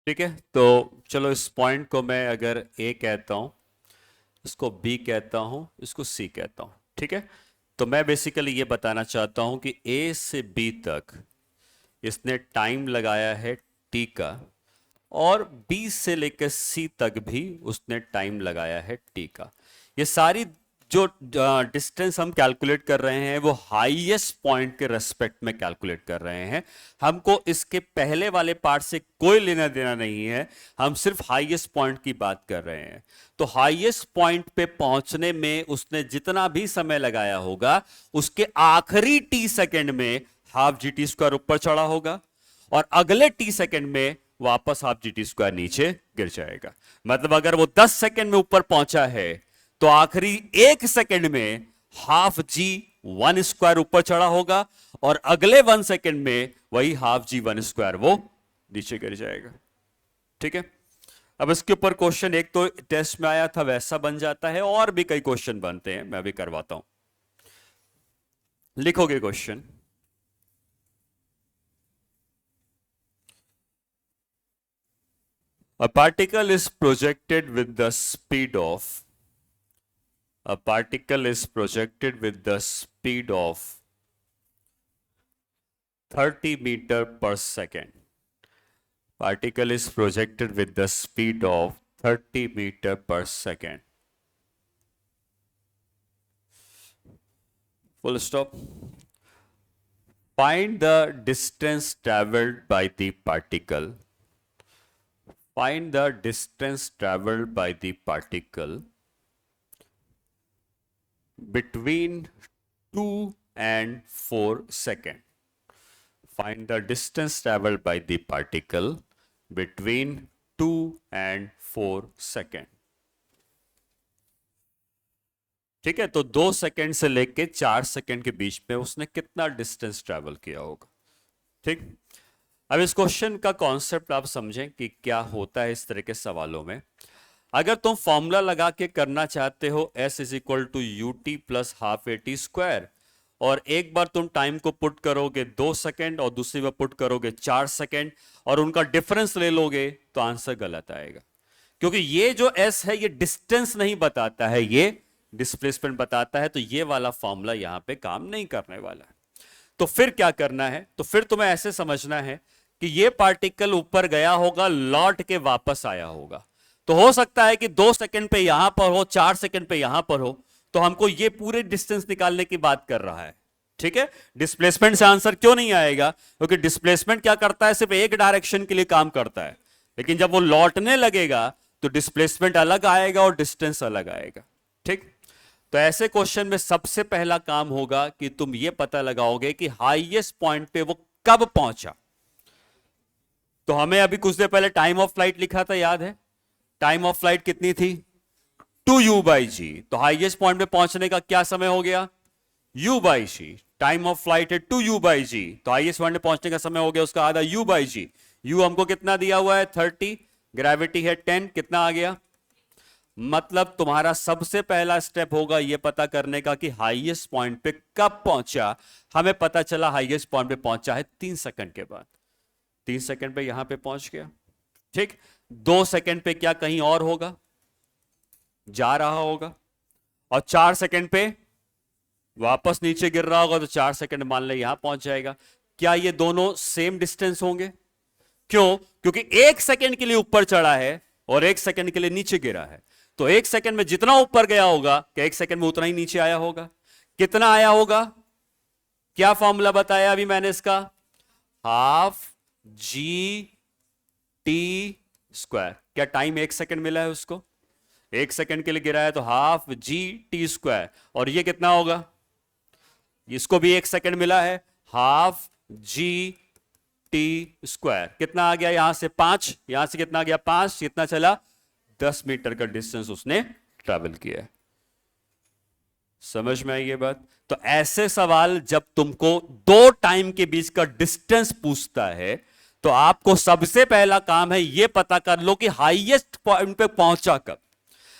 A: ठीक है, तो चलो इस पॉइंट को मैं अगर ए कहता हूं, इसको बी कहता हूं, इसको सी कहता हूं। ठीक है, तो मैं बेसिकली ये बताना चाहता हूं कि ए से बी तक इसने टाइम लगाया है टी का और बी से लेकर सी तक भी उसने टाइम लगाया है टी का। ये सारी जो डिस्टेंस हम कैलकुलेट कर रहे हैं वो हाईएस्ट पॉइंट के रेस्पेक्ट में कैलकुलेट कर रहे हैं। हमको इसके पहले वाले पार्ट से कोई लेना देना नहीं है, हम सिर्फ हाईएस्ट पॉइंट की बात कर रहे हैं। तो हाईएस्ट पॉइंट पे पहुंचने में उसने जितना भी समय लगाया होगा उसके आखिरी टी सेकंड में हाफ जी टी स्क्वायर ऊपर चढ़ा होगा और अगले टी सेकंड में वापस हाफ जी टी स्क्वायर नीचे गिर जाएगा। मतलब अगर वो 10 सेकंड में ऊपर पहुंचा है तो आखिरी 1 सेकंड में हाफ जी वन स्क्वायर ऊपर चढ़ा होगा और अगले 1 सेकेंड में वही हाफ जी वन स्क्वायर वो नीचे गिर जाएगा। ठीक है, अब इसके ऊपर क्वेश्चन एक तो टेस्ट में आया था वैसा बन जाता है, और भी कई क्वेश्चन बनते हैं, मैं भी करवाता हूं। लिखोगे question, a particle is projected with the speed of a particle is projected with the speed of 30 meter per second. Particle is projected with the speed of 30 meter per second. Full stop. Find the distance traveled by the particle. Find the distance traveled by the particle between 2 and 4 seconds. Find the distance traveled by the particle between 2 and 4 seconds. ठीक है, तो 2 सेकंड से लेके 4 सेकंड के बीच में उसने कितना डिस्टेंस ट्रैवल किया होगा। ठीक, अब इस क्वेश्चन का कॉन्सेप्ट आप समझें कि क्या होता है इस तरह के सवालों में। अगर तुम फॉर्मूला लगा के करना चाहते हो S is equal to u t plus half a t square, और एक बार तुम टाइम को पुट करोगे 2 सेकंड और दूसरी बार पुट करोगे 4 सेकंड और उनका डिफरेंस ले लोगे तो आंसर गलत आएगा, क्योंकि ये जो S है ये डिस्टेंस नहीं बताता है, ये डिस्प्लेसमेंट बताता है। तो ये वाला फॉर्मूला यहां पे काम नहीं करने वाला है। तो फिर क्या करना है, तो फिर तुम्हें ऐसे समझना है कि ये पार्टिकल ऊपर गया होगा, लौट के वापस आया होगा। तो हो सकता है कि 2 सेकंड पे यहां पर हो, 4 सेकंड पे यहां पर हो, तो हमको ये पूरे डिस्टेंस निकालने की बात कर रहा है। ठीक है, डिस्प्लेसमेंट से आंसर क्यों नहीं आएगा, क्योंकि डिस्प्लेसमेंट क्या करता है, सिर्फ एक डायरेक्शन के लिए काम करता है, लेकिन जब वो लौटने लगेगा तो डिस्प्लेसमेंट अलग आएगा और डिस्टेंस अलग आएगा। ठीक, तो ऐसे क्वेश्चन में सबसे पहला काम होगा कि तुम ये पता लगाओगे कि हाईएस्ट पॉइंट पे वो कब पहुंचा। तो हमें अभी कुछ देर पहले टाइम ऑफ फ्लाइट लिखा था, याद है? टाइम ऑफ फ्लाइट कितनी थी? 2u/g। तो हाईएस्ट पॉइंट पे पहुंचने का क्या समय हो गया? u/g। टाइम ऑफ फ्लाइट है 2u/g, तो हाईएस्ट पॉइंट पे पहुंचने का समय हो गया उसका आधा u/g। u हमको कितना दिया हुआ है? 30, ग्रेविटी है 10, कितना आ गया? मतलब तुम्हारा सबसे पहला स्टेप होगा यह पता करने का कि हाईएस्ट पॉइंट पे कब पहुंचा। हमें पता चला हाईएस्ट पॉइंट पे पहुंचा है 3 सेकंड के बाद। 3 सेकंड पे यहां पे पहुंच गया। ठीक, 2 सेकंड पे क्या कहीं और होगा, जा रहा होगा, और 4 सेकंड पे वापस नीचे गिर रहा होगा, तो 4 सेकंड मान ले यहां पहुंच जाएगा। क्या ये दोनों सेम डिस्टेंस होंगे? क्यों? क्योंकि 1 सेकंड के लिए ऊपर चढ़ा है और 1 सेकंड के लिए नीचे गिरा है। तो 1 सेकंड में जितना ऊपर गया होगा, क्या 1 सेकंड में उतना ही नीचे आया होगा? कितना आया होगा? क्या फॉर्मूला बताया अभी मैंने इसका? Half G T square. क्या टाइम 1 सेकंड मिला है उसको? 1 सेकंड के लिए गिरा है तो हाफ जी टी स्क्वायर। और ये कितना होगा? इसको भी 1 सेकंड मिला है, हाफ जी टी स्क्वायर। कितना आ गया? यहां से 5, यहां से कितना आ गया? 5, कितना चला? 10 मीटर का डिस्टेंस उसने ट्रैवल किया है। समझ में आई ये बात? तो ऐसे सवाल जब तुमको दो टाइम के बीच का डिस्टेंस पूछता है, तो आपको सबसे पहला काम है यह पता कर लो कि हाईएस्ट पॉइंट पे पहुंचा कब।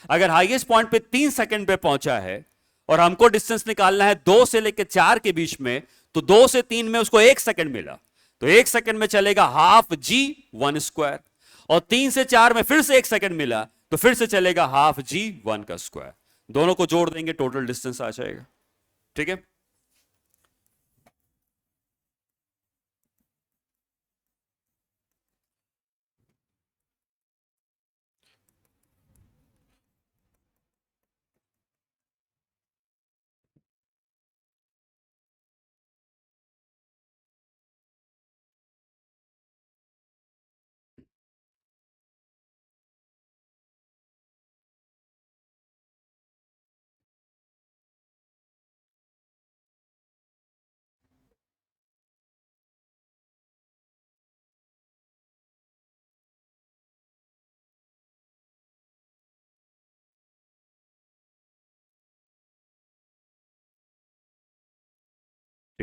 A: अगर हाईएस्ट पॉइंट पे 3 सेकंड पे पहुंचा है और हमको डिस्टेंस निकालना है 2 से लेकर 4 के बीच में, तो 2 से 3 में उसको 1 सेकंड मिला, तो 1 सेकंड में चलेगा हाफ जी वन स्क्वायर, और 3 से 4 में फिर से 1 सेकंड मिला तो फिर से चलेगा हाफ जी वन का स्क्वायर। दोनों को जोड़ देंगे, टोटल डिस्टेंस आ जाएगा। ठीक है,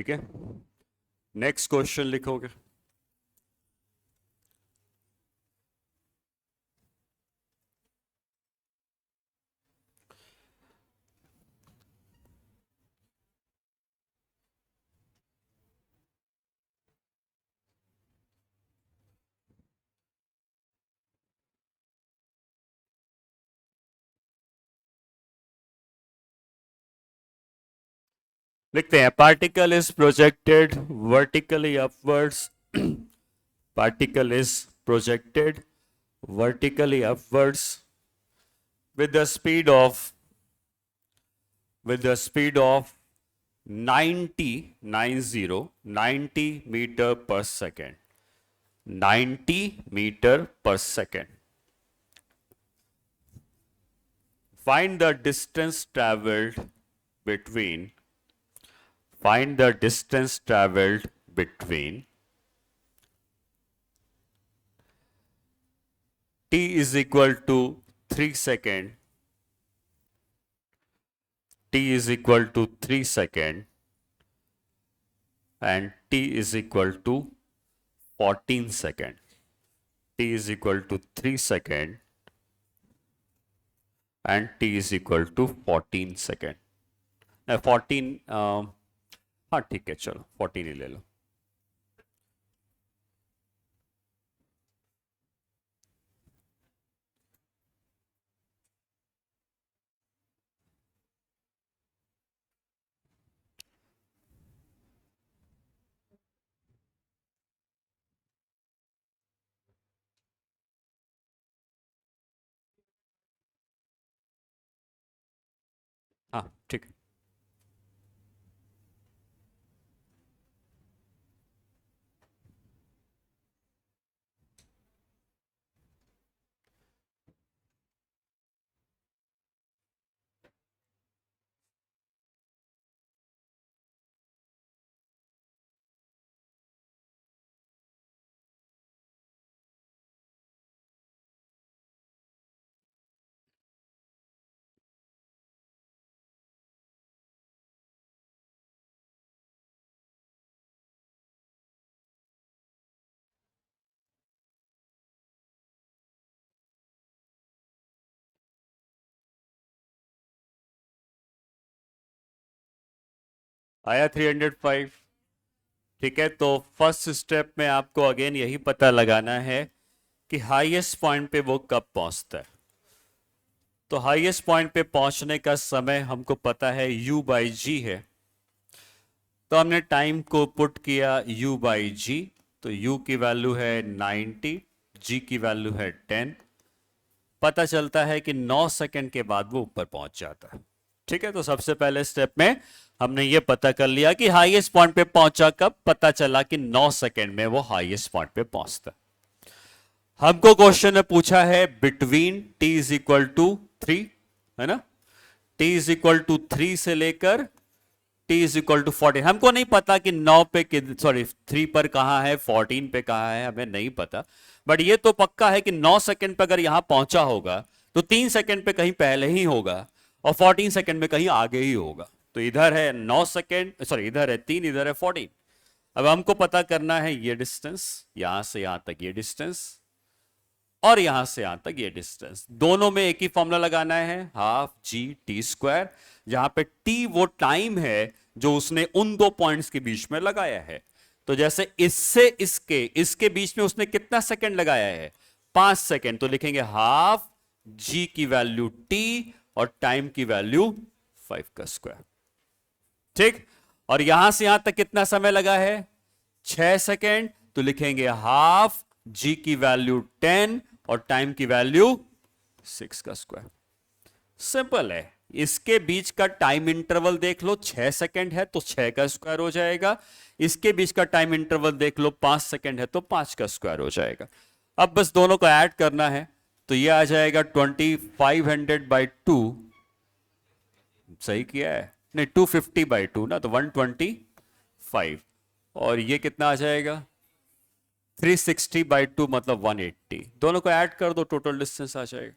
A: ठीक है, नेक्स्ट क्वेश्चन लिखोगे। लिखते हैं, particle is projected vertically upwards, particle is projected vertically upwards with the speed of 90 meter per second, 90 meter per second. Find the distance traveled between t is equal to 3 second, t is equal to 3 second and t is equal to 14 second. T is equal to 3 second and t is equal to 14 second. 14 हाँ ठीक है, चलो 14 ही ले लो। हाँ ठीक है। आया 305। ठीक है, तो फर्स्ट स्टेप में आपको अगेन यही पता लगाना है कि हाईएस्ट पॉइंट पे वो कब पहुंचता है। तो हाईएस्ट पॉइंट पे पहुंचने का समय हमको पता है u बाई जी है, तो हमने टाइम को पुट किया u बाई जी, तो u की वैल्यू है 90, g की वैल्यू है 10। पता चलता है कि 9 सेकंड के बाद वो ऊपर पहुंच जाता है। ठीक है, तो सबसे पहले स्टेप में हमने ये पता कर लिया कि हाईएस्ट पॉइंट पे पहुंचा कब, पता चला कि 9 सेकंड में वो हाईएस्ट पॉइंट पे पहुंचता है। हमको क्वेश्चन में पूछा है between t is equal to 3, है ना, t इज इक्वल टू 3 से लेकर t इज इक्वल टू 14। हमको नहीं पता कि 9 पे 3 पर कहां है, 14 पे कहां है, हमें नहीं पता, बट ये तो पक्का है कि 9 सेकंड पे अगर यहां पहुंचा होगा तो 3 सेकंड पे कहीं पहले ही होगा और 14 सेकंड में कहीं आगे ही होगा। तो इधर है 9 सेकंड, इधर है 3, इधर है 14। अब हमको पता करना है ये डिस्टेंस, यहां से यहां तक ये डिस्टेंस और यहां से यहां तक ये डिस्टेंस, दोनों में एक ही फॉर्मूला लगाना है, हाफ जी टी स्क्वायर, जहां पे टी वो टाइम है जो उसने उन दो पॉइंट्स के बीच में लगाया है। तो जैसे इससे इसके बीच में उसने कितना सेकंड लगाया है, 5 सेकंड, तो लिखेंगे हाफ जी की वैल्यू टी और टाइम की वैल्यू 5 का स्क्वायर। ठीक, और यहां से यहां तक कितना समय लगा है, 6 सेकंड, तो लिखेंगे हाफ जी की वैल्यू 10 और टाइम की वैल्यू 6 का स्क्वायर। सिंपल है, इसके बीच का टाइम इंटरवल देख लो, 6 सेकंड है तो 6 का स्क्वायर हो जाएगा, इसके बीच का टाइम इंटरवल देख लो 5 सेकंड है तो 5 का स्क्वायर हो जाएगा। अब बस दोनों को ऐड करना है, तो ये आ जाएगा 2500/2, सही किया है, नहीं 250/2 ना, तो 125, और ये कितना आ जाएगा 360/2 मतलब 180। दोनों को ऐड कर दो, टोटल डिस्टेंस आ जाएगा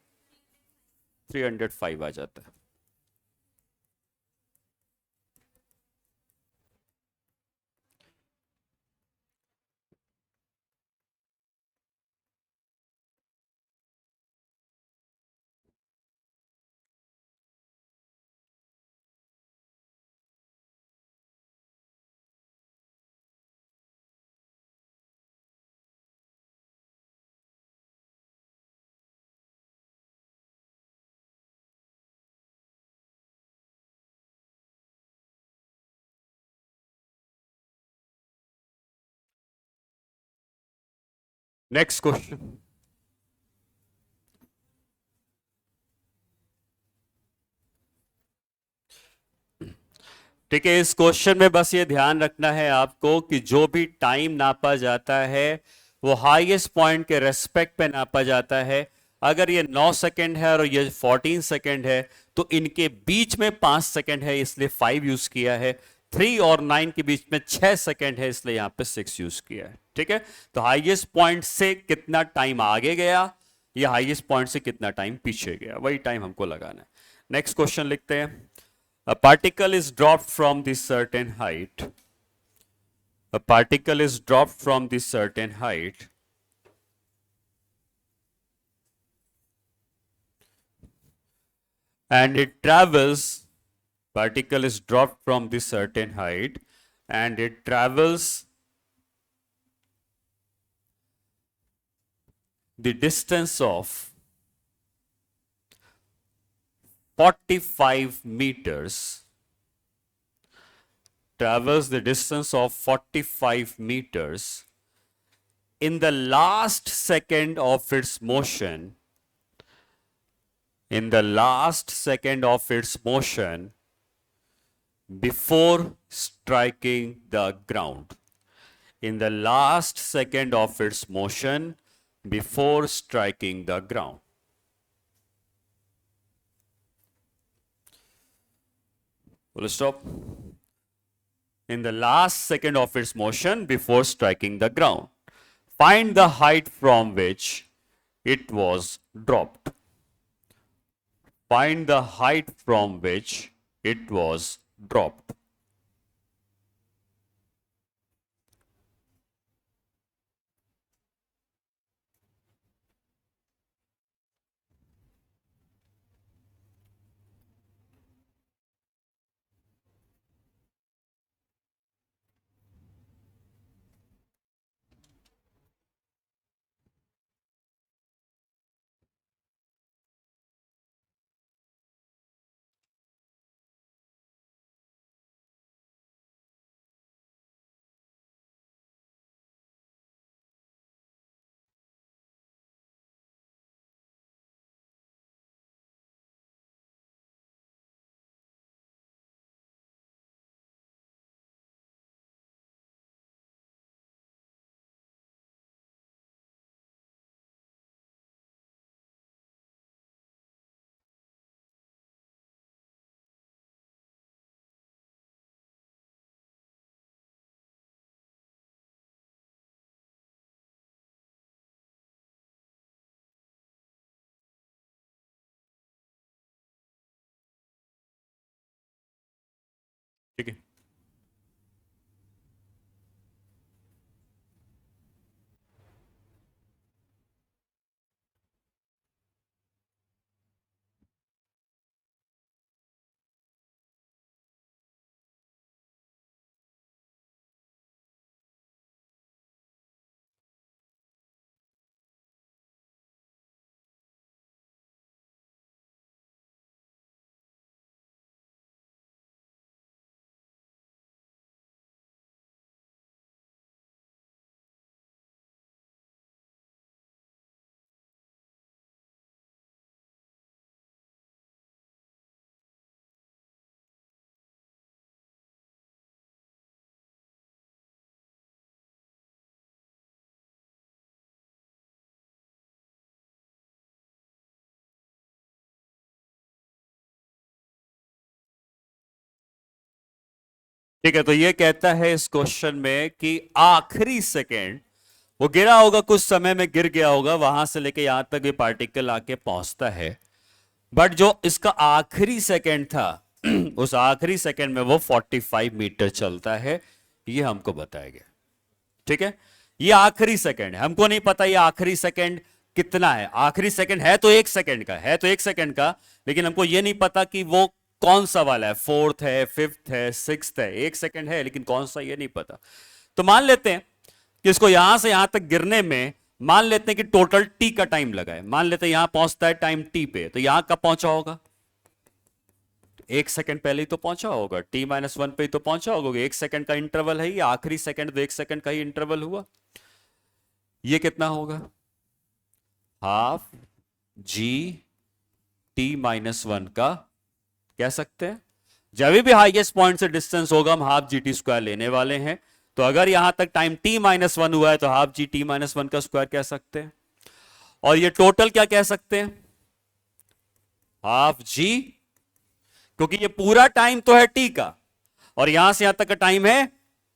A: 305 आ जाता है। Next question. ठीक है, इस क्वेश्चन में बस ये ध्यान रखना है आपको कि जो भी टाइम नापा जाता है वो हाईएस्ट पॉइंट के रेस्पेक्ट पे नापा जाता है। अगर ये 9 सेकंड है और ये 14 सेकंड है तो इनके बीच में 5 सेकंड है, इसलिए 5 यूज किया है। 3 और 9 के बीच में 6 सेकंड है, इसलिए यहां पे 6 यूज किया है। ठीक है, तो हाईएस्ट पॉइंट से कितना टाइम आगे गया या हाईएस्ट पॉइंट से कितना टाइम पीछे गया, वही टाइम हमको लगाना है। नेक्स्ट क्वेश्चन लिखते हैं। A particle is dropped from the certain height. A particle is dropped from the certain height and it travels, particle is dropped from the certain height and it travels the distance of 45 meters, travels the distance of 45 meters in the last second of its motion, in the last second of its motion before striking the ground, in the last second of its motion before striking the ground. Full stop. In the last second of its motion before striking the ground. Find the height from which it was dropped. Find the height from which it was dropped. ठीक है, ठीक है। तो ये कहता है इस क्वेश्चन में कि आखिरी सेकेंड वो गिरा होगा, कुछ समय में गिर गया होगा, वहां से लेके यहां तक ये पार्टिकल आके पहुंचता है। बट जो इसका आखिरी सेकेंड था उस आखिरी सेकेंड में वो 45 मीटर चलता है, ये हमको बताया गया। ठीक है, ये आखिरी सेकेंड है, हमको नहीं पता ये आखिरी सेकेंड कितना है। आखिरी सेकेंड है तो 1 सेकेंड का, है तो 1 सेकेंड का, लेकिन हमको ये नहीं पता कि वो कौन सा वाला है, 4th है, 5th है, 6th है। 1 सेकेंड है लेकिन कौन सा ये नहीं पता। तो मान लेते हैं कि इसको यहां से यहां तक गिरने में मान लेते हैं कि टोटल टी का टाइम लगा है। मान लेते हैं यहां पहुंचता है टाइम टी पे, तो यहां कब पहुंचा होगा? 1 सेकेंड पहले ही तो पहुंचा होगा, t-1 पे ही तो पहुंचा होगा। 1 सेकेंड का इंटरवल है, ये आखिरी सेकेंड तो 1 सेकेंड का ही इंटरवल हुआ। ये कितना होगा? Half G T minus one का कह सकते हैं। जब भी हाईएस्ट पॉइंट से डिस्टेंस होगा हम हाफ जी टी स्क्वायर लेने वाले हैं। तो अगर यहां तक टाइम टी माइनस वन हुआ है तो half G T minus one का स्क्वायर कह सकते हैं। और ये टोटल क्या कह सकते हैं? हाफ जी, क्योंकि ये पूरा टाइम तो है टी का और यहां से यहां तक का टाइम है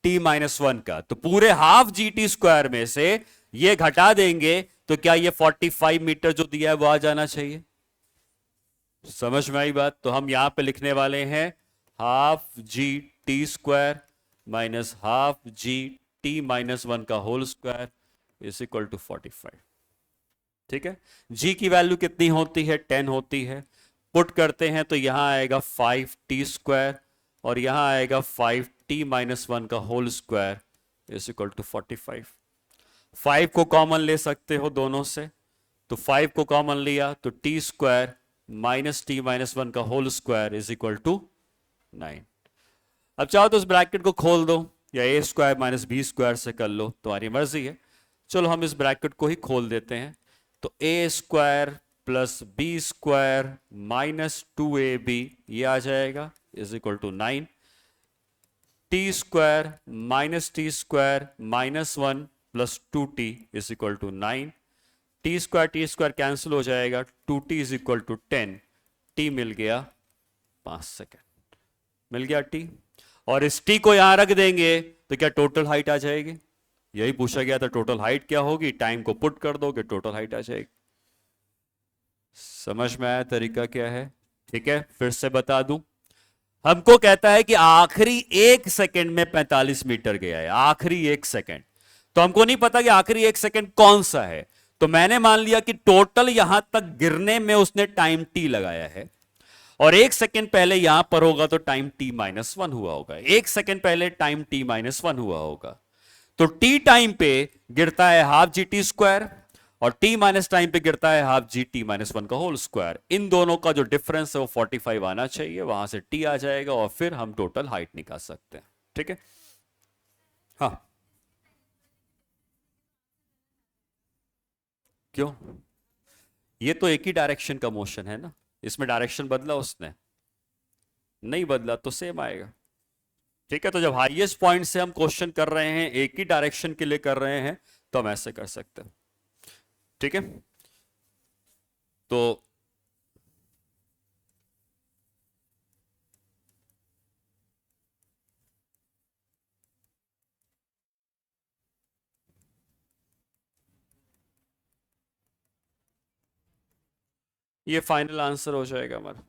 A: टी माइनस वन का। तो पूरे हाफ जी टी स्क्वायर में से ये घटा देंगे तो क्या ये 45 मीटर जो दिया है वो आ जाना चाहिए। समझ में आई बात? तो हम यहां पे लिखने वाले हैं half G T square minus half G T minus one का whole square is equal to 45। ठीक है, जी की वैल्यू कितनी होती है? 10 होती है। पुट करते हैं तो यहां आएगा 5t स्क्वायर और यहां आएगा 5t माइनस वन का whole square is equal to 45। 5 को कॉमन ले सकते हो दोनों से, तो 5 को कॉमन लिया तो T square minus T minus one का whole square is equal to 9। अब चाहो तो उस ब्रैकेट को खोल दो या ए स्क्वायर माइनस बी स्क्वायर से कर लो, तुम्हारी मर्जी है। चलो हम इस ब्रैकेट को ही खोल देते हैं। तो A square plus B square minus 2ab ये आ जाएगा is equal to 9। T square minus T square minus 1 plus 2t is equal to 9। T square cancel हो जाएगा, 2t is equal to 10। T मिल गया 5 सेकेंड, मिल गया टी। और इस टी को यहां रख देंगे तो क्या टोटल हाइट आ जाएगी? यही पूछा गया था, टोटल हाइट क्या होगी? टाइम को पुट कर दोगे टोटल हाइट आ जाएगी। समझ में आया तरीका क्या है? ठीक है, फिर से बता दूं। हमको कहता है कि आखिरी 1 सेकंड में 45 मीटर गया है, आखिरी 1 सेकंड। तो हमको नहीं पता कि आखिरी 1 सेकंड कौन सा है। तो मैंने मान लिया कि टोटल यहां तक गिरने में उसने टाइम टी लगाया है और 1 सेकंड पहले यहां पर होगा तो टाइम टी माइनस वन हुआ होगा। 1 सेकंड पहले टाइम टी माइनस वन हुआ होगा। तो टी टाइम पे गिरता है हाफ जी टी स्क्वायर और टी माइनस टाइम पे गिरता है half G T minus one का होल स्क्वायर। इन दोनों का जो डिफरेंस है वो 45 आना चाहिए, वहां से टी आ जाएगा और फिर हम टोटल हाइट निकाल सकते हैं। ठीक है, हाँ। क्यों? ये तो एक ही डायरेक्शन का मोशन है ना, इसमें डायरेक्शन बदला उसने? नहीं बदला, तो सेम आएगा। ठीक है, तो जब हाईएस्ट पॉइंट से हम क्वेश्चन कर रहे हैं, एक ही डायरेक्शन के लिए कर रहे हैं, तो हम ऐसे कर सकते हैं। ठीक है, तो ये फाइनल आंसर हो जाएगा हमारा।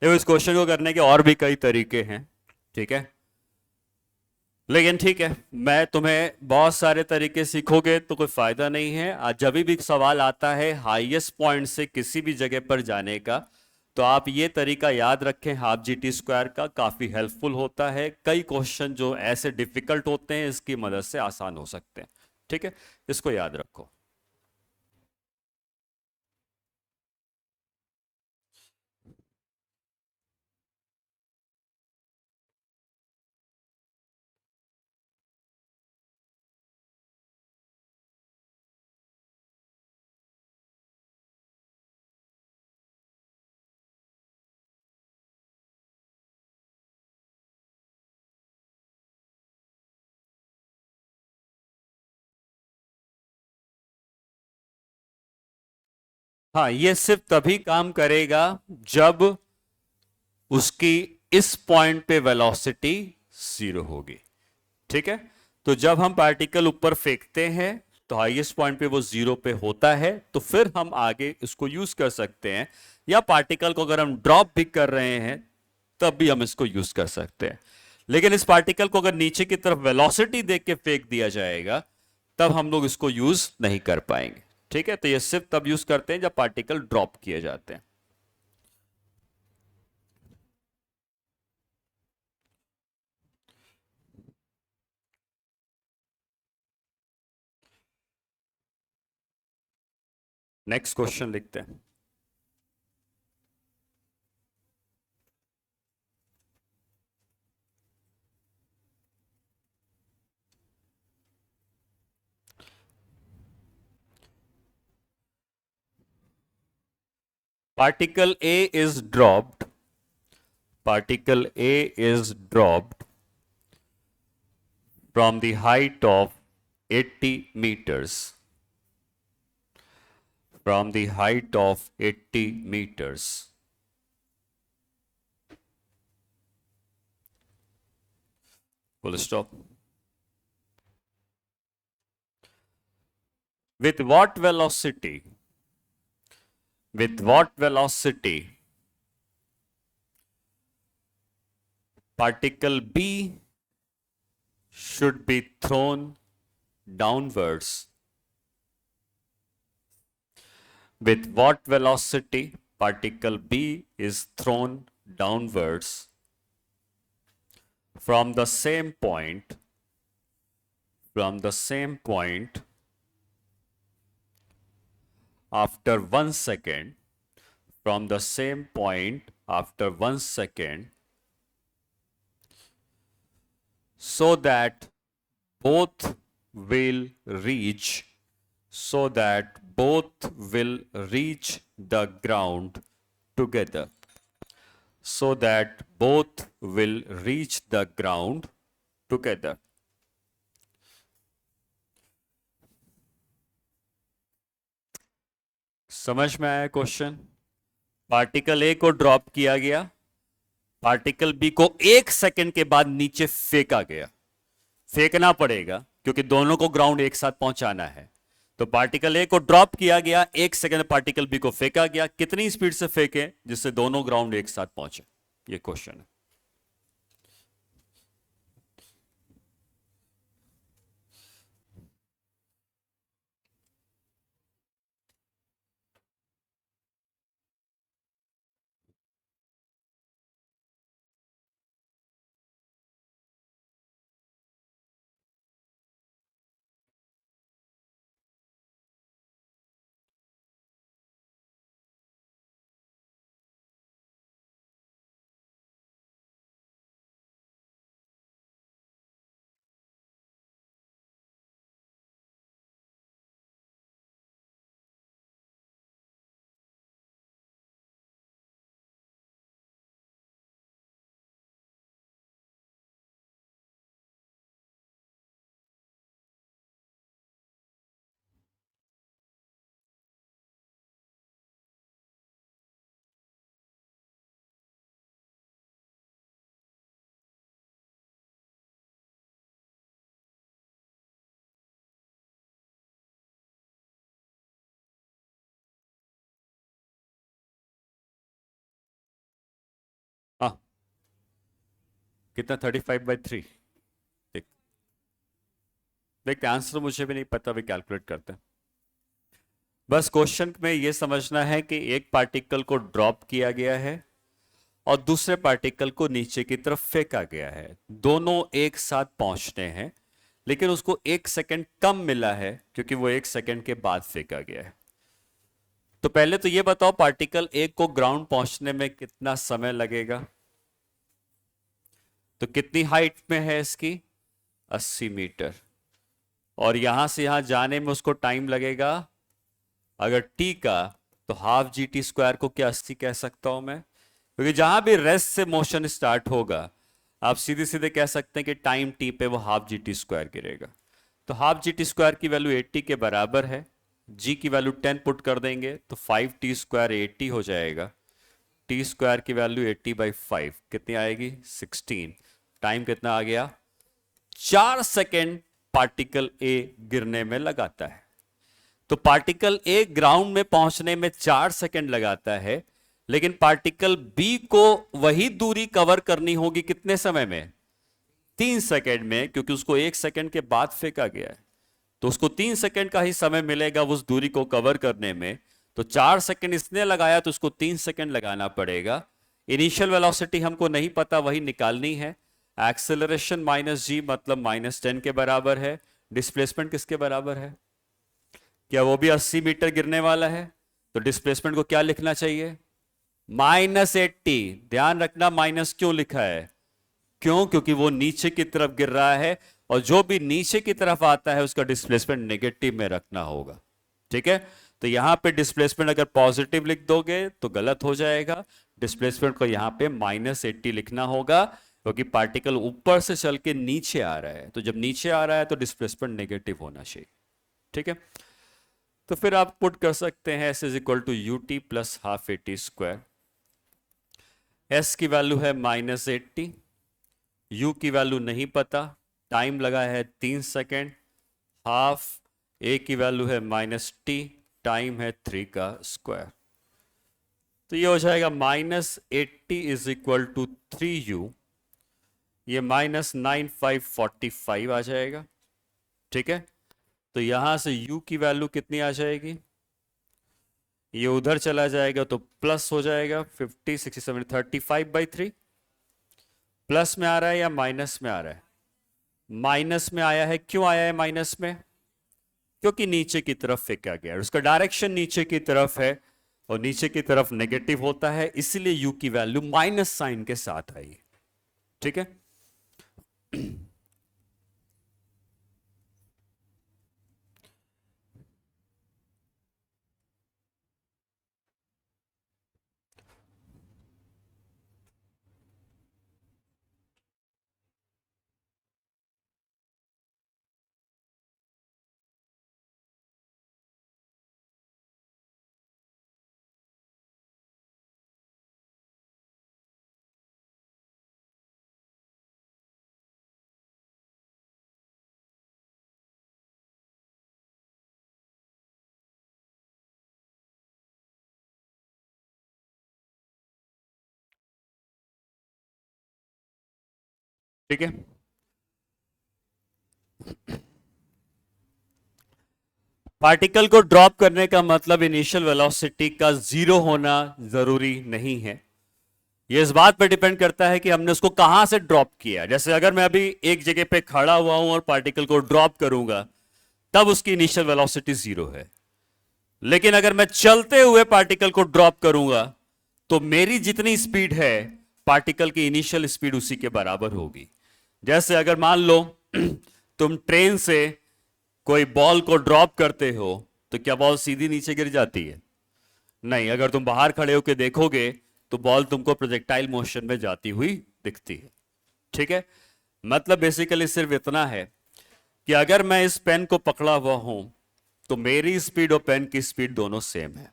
A: देखो, इस क्वेश्चन को करने के और भी कई तरीके हैं। ठीक है, लेकिन ठीक है, मैं तुम्हें बहुत सारे तरीके सीखोगे तो कोई फायदा नहीं है। आज जब भी सवाल आता है हाईएस्ट पॉइंट से किसी भी जगह पर जाने का, तो आप ये तरीका याद रखें हाफ जी टी स्क्वायर का, काफी हेल्पफुल होता है। कई क्वेश्चन जो ऐसे डिफिकल्ट होते हैं इसकी मदद से आसान हो सकते हैं। ठीक है, इसको याद रखो। हाँ, ये सिर्फ तभी काम करेगा जब उसकी इस पॉइंट पे वेलोसिटी 0 होगी। ठीक है, तो जब हम पार्टिकल ऊपर फेंकते हैं तो हाईएस्ट पॉइंट पे वो 0 पे होता है, तो फिर हम आगे इसको यूज कर सकते हैं। या पार्टिकल को अगर हम ड्रॉप भी कर रहे हैं तब भी हम इसको यूज कर सकते हैं। लेकिन इस पार्टिकल को अगर नीचे की तरफ वेलोसिटी देख के फेंक दिया जाएगा तब हम लोग इसको यूज नहीं कर पाएंगे। ठीक है, तो ये सिर्फ तब यूज करते हैं जब पार्टिकल ड्रॉप किए जाते हैं। नेक्स्ट क्वेश्चन लिखते हैं। particle A is dropped, particle A is dropped from the height of 80 meters, from the height of 80 meters. Full stop. With what velocity? With what velocity particle B should be thrown downwards? With what velocity particle B is thrown downwards from the same point, after 1 second, from the same point after 1 second, so that both will reach the ground together, so that both will reach the ground together. समझ में आया क्वेश्चन? पार्टिकल ए को ड्रॉप किया गया, पार्टिकल बी को 1 सेकंड के बाद नीचे फेंका गया। फेंकना पड़ेगा क्योंकि दोनों को ग्राउंड एक साथ पहुंचाना है। तो पार्टिकल ए को ड्रॉप किया गया, 1 सेकंड पार्टिकल बी को फेंका गया। कितनी स्पीड से फेंके जिससे दोनों ग्राउंड एक साथ पहुंचे? ये क्वेश्चन है। हाँ, कितना 35/3? देखते आंसर मुझे भी नहीं पता, भी कैलकुलेट करते हैं। बस क्वेश्चन में ये समझना है कि एक पार्टिकल को ड्रॉप किया गया है और दूसरे पार्टिकल को नीचे की तरफ फेंका गया है। दोनों एक साथ पहुंचने हैं, लेकिन उसको 1 सेकंड कम मिला है क्योंकि वो 1 सेकंड के बाद फेंका गया है। तो पहले तो ये बताओ पार्टिकल एक को ग्राउंड पहुंचने में कितना समय लगेगा? तो कितनी हाइट में है इसकी? 80 मीटर। और यहां से यहां जाने में उसको टाइम लगेगा, अगर टी का, तो हाफ GT² को क्या 80 कह सकता हूं मैं? क्योंकि जहां भी रेस्ट से मोशन स्टार्ट होगा, आप सीधे सीधे कह सकते हैं कि टाइम टी पे वो हाफ GT² गिरेगा। तो हाफ GT² की वैल्यू 80 के बराबर है। जी की वैल्यू 10 पुट कर देंगे तो 5t² 80 हो जाएगा। t² की वैल्यू 80/5 कितनी आएगी? 16। टाइम कितना आ गया? 4 सेकेंड पार्टिकल ए गिरने में लगाता है। तो पार्टिकल ए ग्राउंड में पहुंचने में 4 सेकेंड लगाता है, लेकिन पार्टिकल बी को वही दूरी कवर करनी होगी कितने समय में? 3 सेकेंड में, क्योंकि उसको 1 सेकेंड के बाद फेंका गया है। तो उसको 3 सेकेंड का ही समय मिलेगा उस दूरी को कवर करने में। तो 4 सेकेंड इसने लगाया तो उसको 3 सेकेंड लगाना पड़ेगा। इनिशियल वेलोसिटी हमको नहीं पता, वही निकालनी है। एक्सेलरेशन -g मतलब -10 के बराबर है। डिस्प्लेसमेंट किसके बराबर है? क्या वो भी 80 मीटर गिरने वाला है? तो डिस्प्लेसमेंट को क्या लिखना चाहिए? -80। ध्यान रखना माइनस क्यों लिखा है? क्यों? क्योंकि वो नीचे की तरफ गिर रहा है, और जो भी नीचे की तरफ आता है उसका डिस्प्लेसमेंट नेगेटिव में रखना होगा। ठीक है? तो यहां पे डिस्प्लेसमेंट अगर पॉजिटिव लिख दोगे तो गलत हो जाएगा, डिस्प्लेसमेंट को यहां पे -80 लिखना होगा, क्योंकि पार्टिकल ऊपर से चल के नीचे आ रहा है, तो जब नीचे आ रहा है तो डिस्प्लेसमेंट नेगेटिव होना चाहिए। ठीक है, तो फिर आप पुट कर सकते हैं s is equal to u t plus half AT square. s की वैल्यू है -80, u की वैल्यू नहीं पता, टाइम लगा है 3 सेकेंड, हाफ a की वैल्यू है -t, टाइम है 3 का स्क्वायर। तो ये हो जाएगा -80 इज इक्वल टू 3u, ये -9545 आ जाएगा। ठीक है, तो यहां से u की वैल्यू कितनी आ जाएगी, ये उधर चला जाएगा तो प्लस हो जाएगा 50 67 35/3। प्लस में आ रहा है या माइनस में आ रहा है, माइनस में आया है। क्यों आया है माइनस में, क्योंकि नीचे की तरफ फेंका गया है, उसका डायरेक्शन नीचे की तरफ है और नीचे की तरफ नेगेटिव होता है, इसलिए यू की वैल्यू माइनस साइन के साथ आई। ठीक है, ठीक है। पार्टिकल को ड्रॉप करने का मतलब इनिशियल वेलोसिटी का जीरो होना जरूरी नहीं है, ये इस बात पर डिपेंड करता है कि हमने उसको कहां से ड्रॉप किया। जैसे अगर मैं अभी एक जगह पे खड़ा हुआ हूं और पार्टिकल को ड्रॉप करूंगा तब उसकी इनिशियल वेलोसिटी जीरो है, लेकिन अगर मैं चलते हुए पार्टिकल को ड्रॉप करूंगा तो मेरी जितनी स्पीड है पार्टिकल की इनिशियल स्पीड उसी के बराबर होगी। जैसे अगर मान लो तुम ट्रेन से कोई बॉल को ड्रॉप करते हो तो क्या बॉल सीधी नीचे गिर जाती है, नहीं। अगर तुम बाहर खड़े होकर देखोगे तो बॉल तुमको प्रोजेक्टाइल मोशन में जाती हुई दिखती है। ठीक है, मतलब बेसिकली सिर्फ इतना है कि अगर मैं इस पेन को पकड़ा हुआ हूं तो मेरी स्पीड और पेन की स्पीड दोनों सेम है।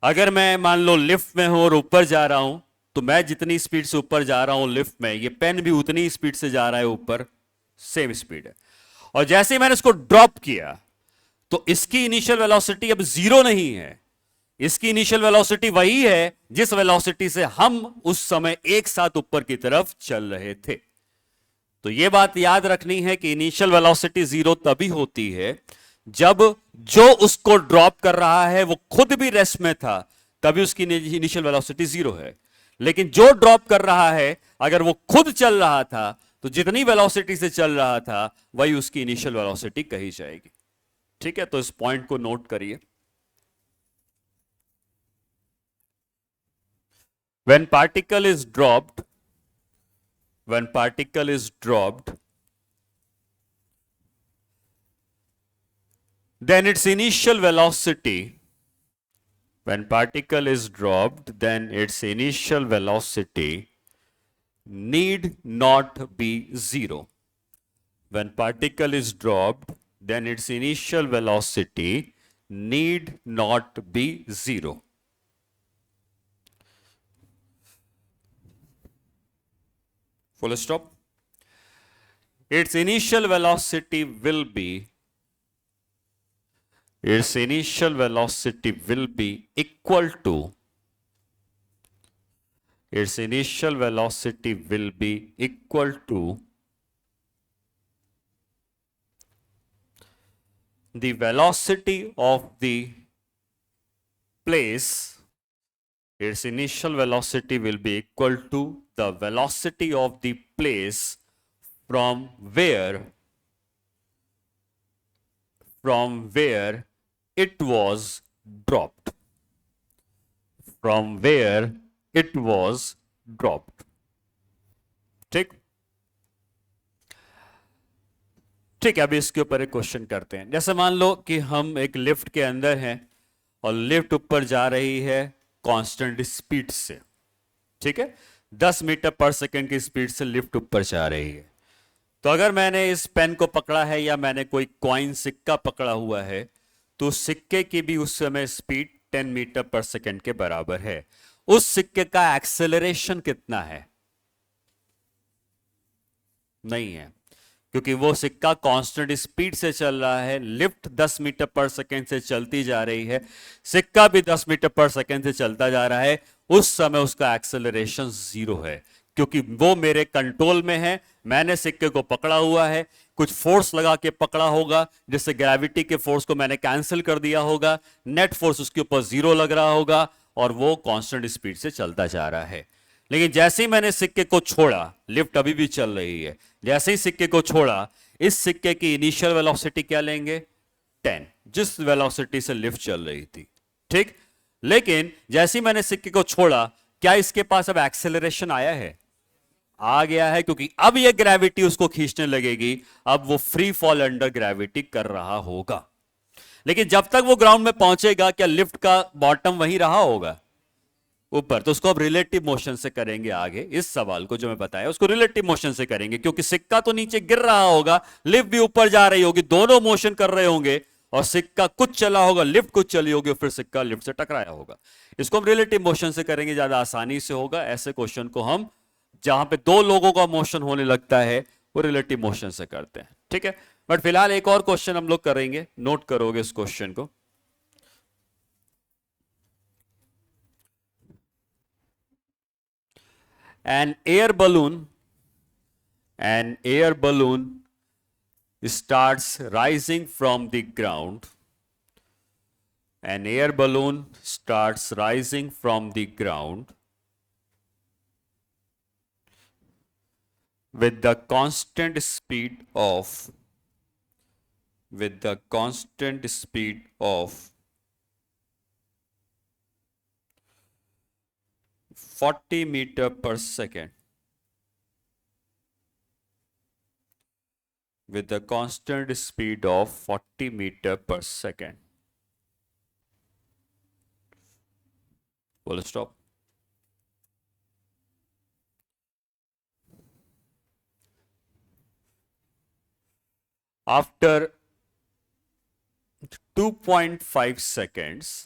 A: अगर मैं मान लो लिफ्ट में हूं और ऊपर जा रहा हूं तो मैं जितनी स्पीड से ऊपर जा रहा हूं लिफ्ट में, ये पेन भी उतनी स्पीड से जा रहा है ऊपर, सेम स्पीड है। और जैसे ही मैंने इसको ड्रॉप किया तो इसकी इनिशियल वेलोसिटी अब जीरो नहीं है, इसकी इनिशियल वेलोसिटी वही है जिस वेलोसिटी से हम उस समय एक साथ ऊपर की तरफ चल रहे थे। तो यह बात याद रखनी है कि इनिशियल वेलोसिटी जीरो तभी होती है जब जो उसको ड्रॉप कर रहा है वो खुद भी रेस्ट में था, तभी उसकी इनिशियल वेलोसिटी जीरो है। लेकिन जो ड्रॉप कर रहा है अगर वो खुद चल रहा था तो जितनी वेलोसिटी से चल रहा था वही उसकी इनिशियल वेलोसिटी कही जाएगी। ठीक है, तो इस पॉइंट को नोट करिए। when particle is dropped when particle is dropped then its initial velocity when particle is dropped then its initial velocity need not be zero. When particle is dropped then its initial velocity need not be zero. Full stop. Its initial velocity will be equal to the velocity of the place. Its initial velocity will be equal to the velocity of the place from where it was dropped. ठीक ठीक है, अभी इसके ऊपर एक क्वेश्चन करते हैं। जैसे मान लो कि हम एक लिफ्ट के अंदर हैं और लिफ्ट ऊपर जा रही है कांस्टेंट स्पीड से, ठीक है, 10 मीटर पर सेकंड की स्पीड से लिफ्ट ऊपर जा रही है। तो अगर मैंने इस पेन को पकड़ा है या मैंने कोई कॉइन सिक्का पकड़ा हुआ है, तो सिक्के की भी उस समय स्पीड 10 मीटर पर सेकंड के बराबर है। उस सिक्के का एक्सेलरेशन कितना है? नहीं है, क्योंकि वो सिक्का कांस्टेंट स्पीड से चल रहा है, लिफ्ट 10 मीटर पर सेकंड से चलती जा रही है, सिक्का भी 10 मीटर पर सेकंड से चलता जा रहा है। उस समय उसका एक्सेलरेशन 0 है, क्योंकि वो मेरे कंट्रोल में है। मैंने सिक्के को पकड़ा हुआ है, कुछ फोर्स लगा के पकड़ा होगा, जिससे ग्रेविटी के फोर्स को मैंने कैंसिल कर दिया होगा, नेट फोर्स उसके ऊपर 0 लग रहा होगा और वो कांस्टेंट स्पीड से चलता जा रहा है। लेकिन जैसे ही मैंने सिक्के को छोड़ा, लिफ्ट अभी भी चल रही है, जैसे ही सिक्के को छोड़ा, इस सिक्के की इनिशियल वेलोसिटी क्या लेंगे? 10, जिस वेलोसिटी से लिफ्ट चल रही थी, ठीक। लेकिन जैसे ही मैंने सिक्के को छोड़ा, क्या इसके पास अब एक्सेलरेशन आया है? आ गया है, क्योंकि अब यह ग्रेविटी उसको खींचने लगेगी, अब वो फ्री फॉल अंडर ग्रेविटी कर रहा होगा। लेकिन जब तक वो ग्राउंड में पहुंचेगा, क्या लिफ्ट का बॉटम वहीं रहा होगा ऊपर? तो उसको अब रिलेटिव मोशन से करेंगे आगे। इस सवाल को जो मैं बताया उसको रिलेटिव मोशन से करेंगे, क्योंकि सिक्का तो नीचे गिर रहा होगा, लिफ्ट भी ऊपर जा रही होगी, दोनों मोशन कर रहे होंगे, और सिक्का कुछ चला होगा, लिफ्ट कुछ चली होगी, फिर सिक्का लिफ्ट से टकराया होगा। इसको हम रिलेटिव मोशन से करेंगे, ज्यादा आसानी से होगा। ऐसे क्वेश्चन को हम जहां पे दो लोगों का मोशन होने लगता है, वो रिलेटिव मोशन से करते हैं, ठीक है। बट फिलहाल एक और क्वेश्चन हम लोग करेंगे, नोट करोगे इस क्वेश्चन को। an air balloon an air balloon starts rising from the ground. An air balloon starts rising from the ground with the constant speed of 40 meter per second, with the constant speed of 40 meter per second. Full stop. After 2.5 seconds,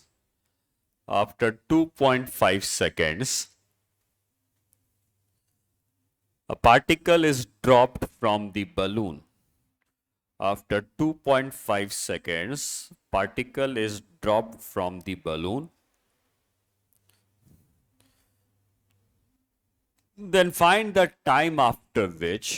A: a particle is dropped from the balloon. After 2.5 seconds, particle is dropped from the balloon. Then find the time after which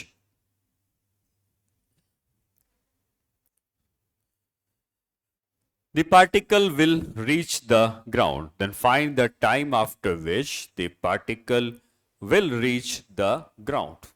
A: the particle will reach the ground. Then find the time after which the particle will reach the ground.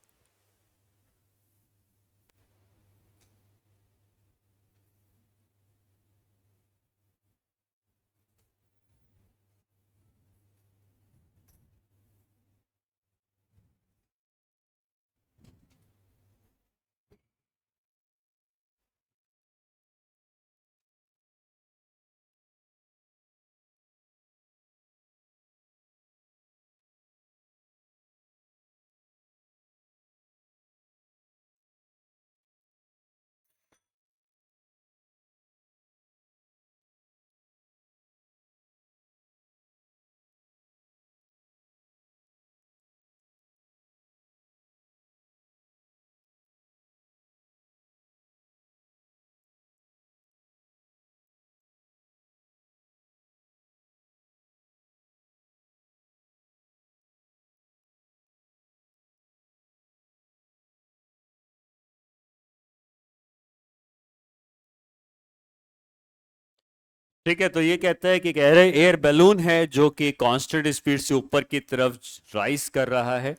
A: ठीक है, तो ये कहता है कि एयर बैलून है जो कि कांस्टेंट स्पीड से ऊपर की तरफ राइज कर रहा है।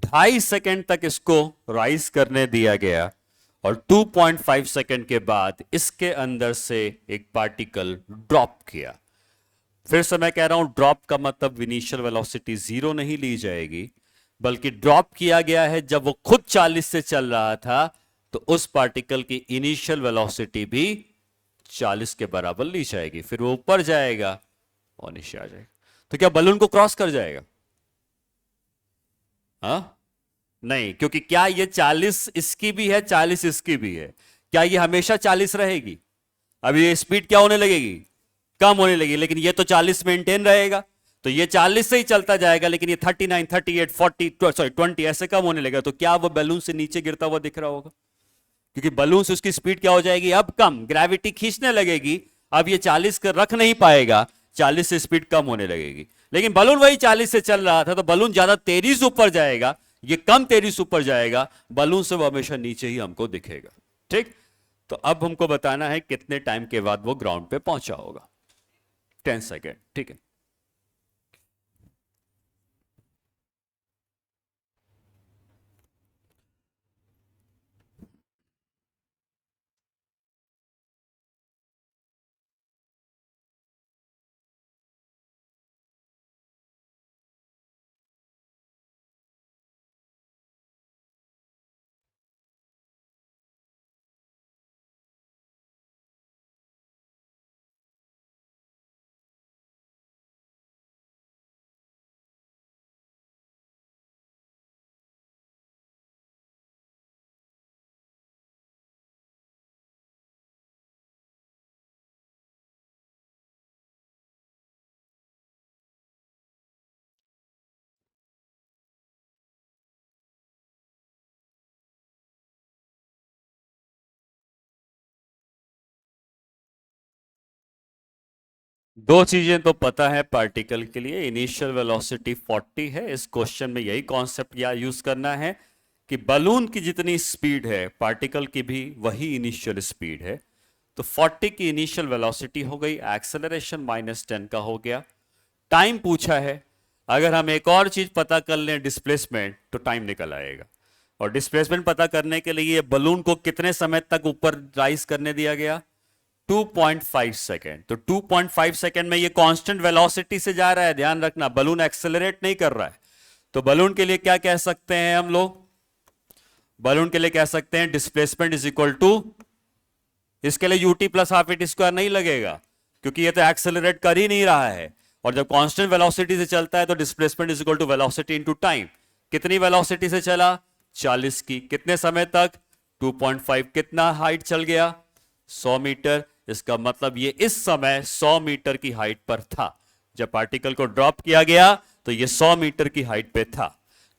A: 2.5 सेकंड तक इसको राइज करने दिया गया और 2.5 सेकंड के बाद इसके अंदर से एक पार्टिकल ड्रॉप किया। फिर से मैं कह रहा हूं, ड्रॉप का मतलब इनिशियल वेलोसिटी 0 नहीं ली जाएगी, बल्कि ड्रॉप किया गया है जब वो खुद 40 से चल रहा था, तो उस पार्टिकल की इनिशियल वेलोसिटी भी 40 के बराबर नीचे आएगी, फिर वो ऊपर जाएगा और नीचे आ जाएगा। तो क्या बलून को क्रॉस कर जाएगा? हाँ नहीं, क्योंकि क्या ये 40 इसकी भी है 40 इसकी भी है, क्या ये हमेशा 40 रहेगी? अब ये स्पीड क्या होने लगेगी? कम होने लगेगी, लेकिन ये तो 40 मेंटेन रहेगा, तो ये 40 से ही चलता जाएगा, लेकिन ये 39, 38, 40 सॉरी 20 ऐसे कम होने लगेगा। तो क्या वो बैलून से नीचे गिरता हुआ दिख रहा होगा? क्योंकि बलून से उसकी स्पीड क्या हो जाएगी? अब कम, ग्रेविटी खींचने लगेगी, अब ये 40 कर रख नहीं पाएगा, 40 से स्पीड कम होने लगेगी। लेकिन बलून वही 40 से चल रहा था, तो बलून ज्यादा तेजी से ऊपर जाएगा, ये कम तेजी से ऊपर जाएगा, बलून से वो हमेशा नीचे ही हमको दिखेगा। ठीक, तो अब हमको बताना है कितने टाइम के बाद वो ग्राउंड पे पहुंचा होगा। 10 सेकेंड, ठीक है। दो चीजें तो पता है पार्टिकल के लिए, इनिशियल वेलोसिटी 40 है, इस क्वेश्चन में यही कॉन्सेप्ट या यूज करना है कि बलून की जितनी स्पीड है पार्टिकल की भी वही इनिशियल स्पीड है। तो 40 की इनिशियल वेलोसिटी हो गई, एक्सेलरेशन -10 का हो गया। टाइम पूछा है, अगर हम एक और चीज पता कर लें डिस्प्लेसमेंट, तो टाइम निकल आएगा। और डिस्प्लेसमेंट पता करने के लिए बलून को कितने समय तक ऊपर राइज करने दिया गया? 2.5 सेकेंड। तो 2.5 सेकेंड में ये कांस्टेंट वेलोसिटी से जा रहा है, ध्यान रखना, बलून एक्सेलरेट नहीं कर रहा है। तो बलून के लिए क्या कह सकते हैं हम लोग? बलून के लिए कह सकते हैं डिस्प्लेसमेंट इज इक्वल टू, इसके लिए UT plus half it square नहीं लगेगा, क्योंकि ये तो एक्सेलरेट कर ही नहीं रहा है। और जब कांस्टेंट वेलोसिटी से चलता है तो displacement is equal to velocity into time. कितनी वेलोसिटी से चला? 40 की। कितने समय तक? 2.5। कितना हाइट चल गया? 100 मीटर। इसका मतलब ये इस समय 100 मीटर की हाइट पर था। जब पार्टिकल को ड्रॉप किया गया तो ये 100 मीटर की हाइट पे था।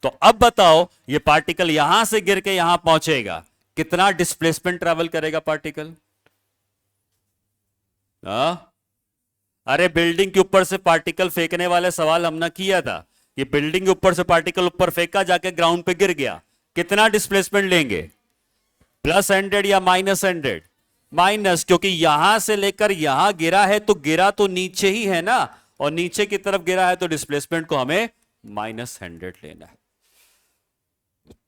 A: तो अब बताओ, ये पार्टिकल यहां से गिर के यहां पहुंचेगा, कितना डिस्प्लेसमेंट ट्रेवल करेगा पार्टिकल? अरे बिल्डिंग के ऊपर से पार्टिकल फेंकने वाले सवाल हमने किया था। ये बिल्डिंग के ऊपर से पार्टिकल ऊपर फेंका, जाके ग्राउंड पे गिर गया, कितना डिस्प्लेसमेंट लेंगे? +100 या -100? माइनस, क्योंकि यहां से लेकर यहां गिरा है, तो गिरा तो नीचे ही है ना, और नीचे की तरफ गिरा है, तो डिस्प्लेसमेंट को हमें -100 लेना है।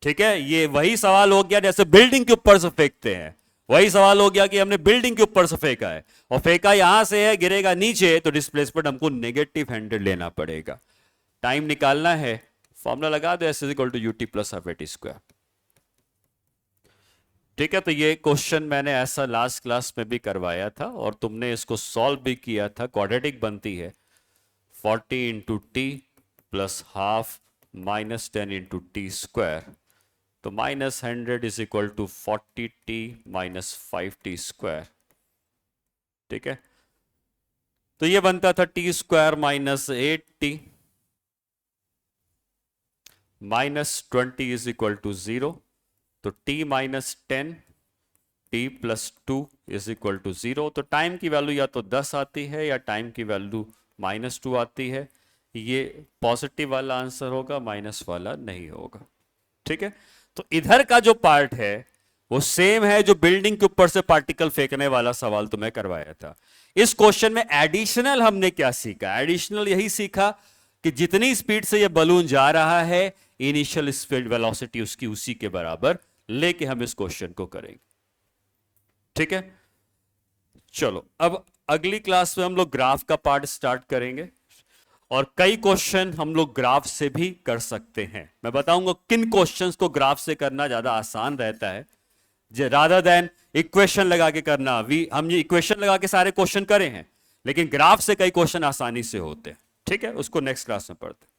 A: ठीक है, ये वही सवाल हो गया जैसे बिल्डिंग के ऊपर से फेंकते हैं, वही सवाल हो गया कि हमने बिल्डिंग के ऊपर से फेंका है, और फेंका यहां से है, गिरेगा नीचे, तो डिस्प्लेसमेंट हमको -100 लेना पड़ेगा। टाइम निकालना है, फॉर्मूला लगा दो, S = UT + ½ स्क्वायर। ठीक है, तो ये क्वेश्चन मैंने ऐसा लास्ट क्लास में भी करवाया था, और तुमने इसको सॉल्व भी किया था। क्वाड्रेटिक बनती है 40 × t + ½ -10 × t², तो -100 is equal to 40t -5t²। ठीक है, तो ये बनता था t² -8t -20 is equal to 0। तो t -10 t + 2 is equal to 0। तो टाइम की वैल्यू या तो 10 आती है या टाइम की वैल्यू -2 आती है। ये पॉजिटिव वाला आंसर होगा, माइनस वाला नहीं होगा। ठीक है, तो इधर का जो पार्ट है वो सेम है जो बिल्डिंग के ऊपर से पार्टिकल फेंकने वाला सवाल तुम्हें करवाया था। इस क्वेश्चन में एडिशनल हमने क्या सीखा? एडिशनल यही सीखा कि जितनी स्पीड से ये बलून जा रहा है, इनिशियल स्पीड वेलोसिटी उसकी उसी के बराबर लेके हम इस क्वेश्चन को करेंगे। ठीक है, चलो अब अगली क्लास में हम लोग ग्राफ का पार्ट स्टार्ट करेंगे, और कई क्वेश्चन हम लोग ग्राफ से भी कर सकते हैं। मैं बताऊंगा किन क्वेश्चंस को ग्राफ से करना ज्यादा आसान रहता है, रादर देन इक्वेशन लगा के करना। हम ये इक्वेशन लगा के सारे क्वेश्चन करे हैं, लेकिन ग्राफ से कई क्वेश्चन आसानी से होते हैं। ठीक है, उसको नेक्स्ट क्लास में पढ़ते हैं।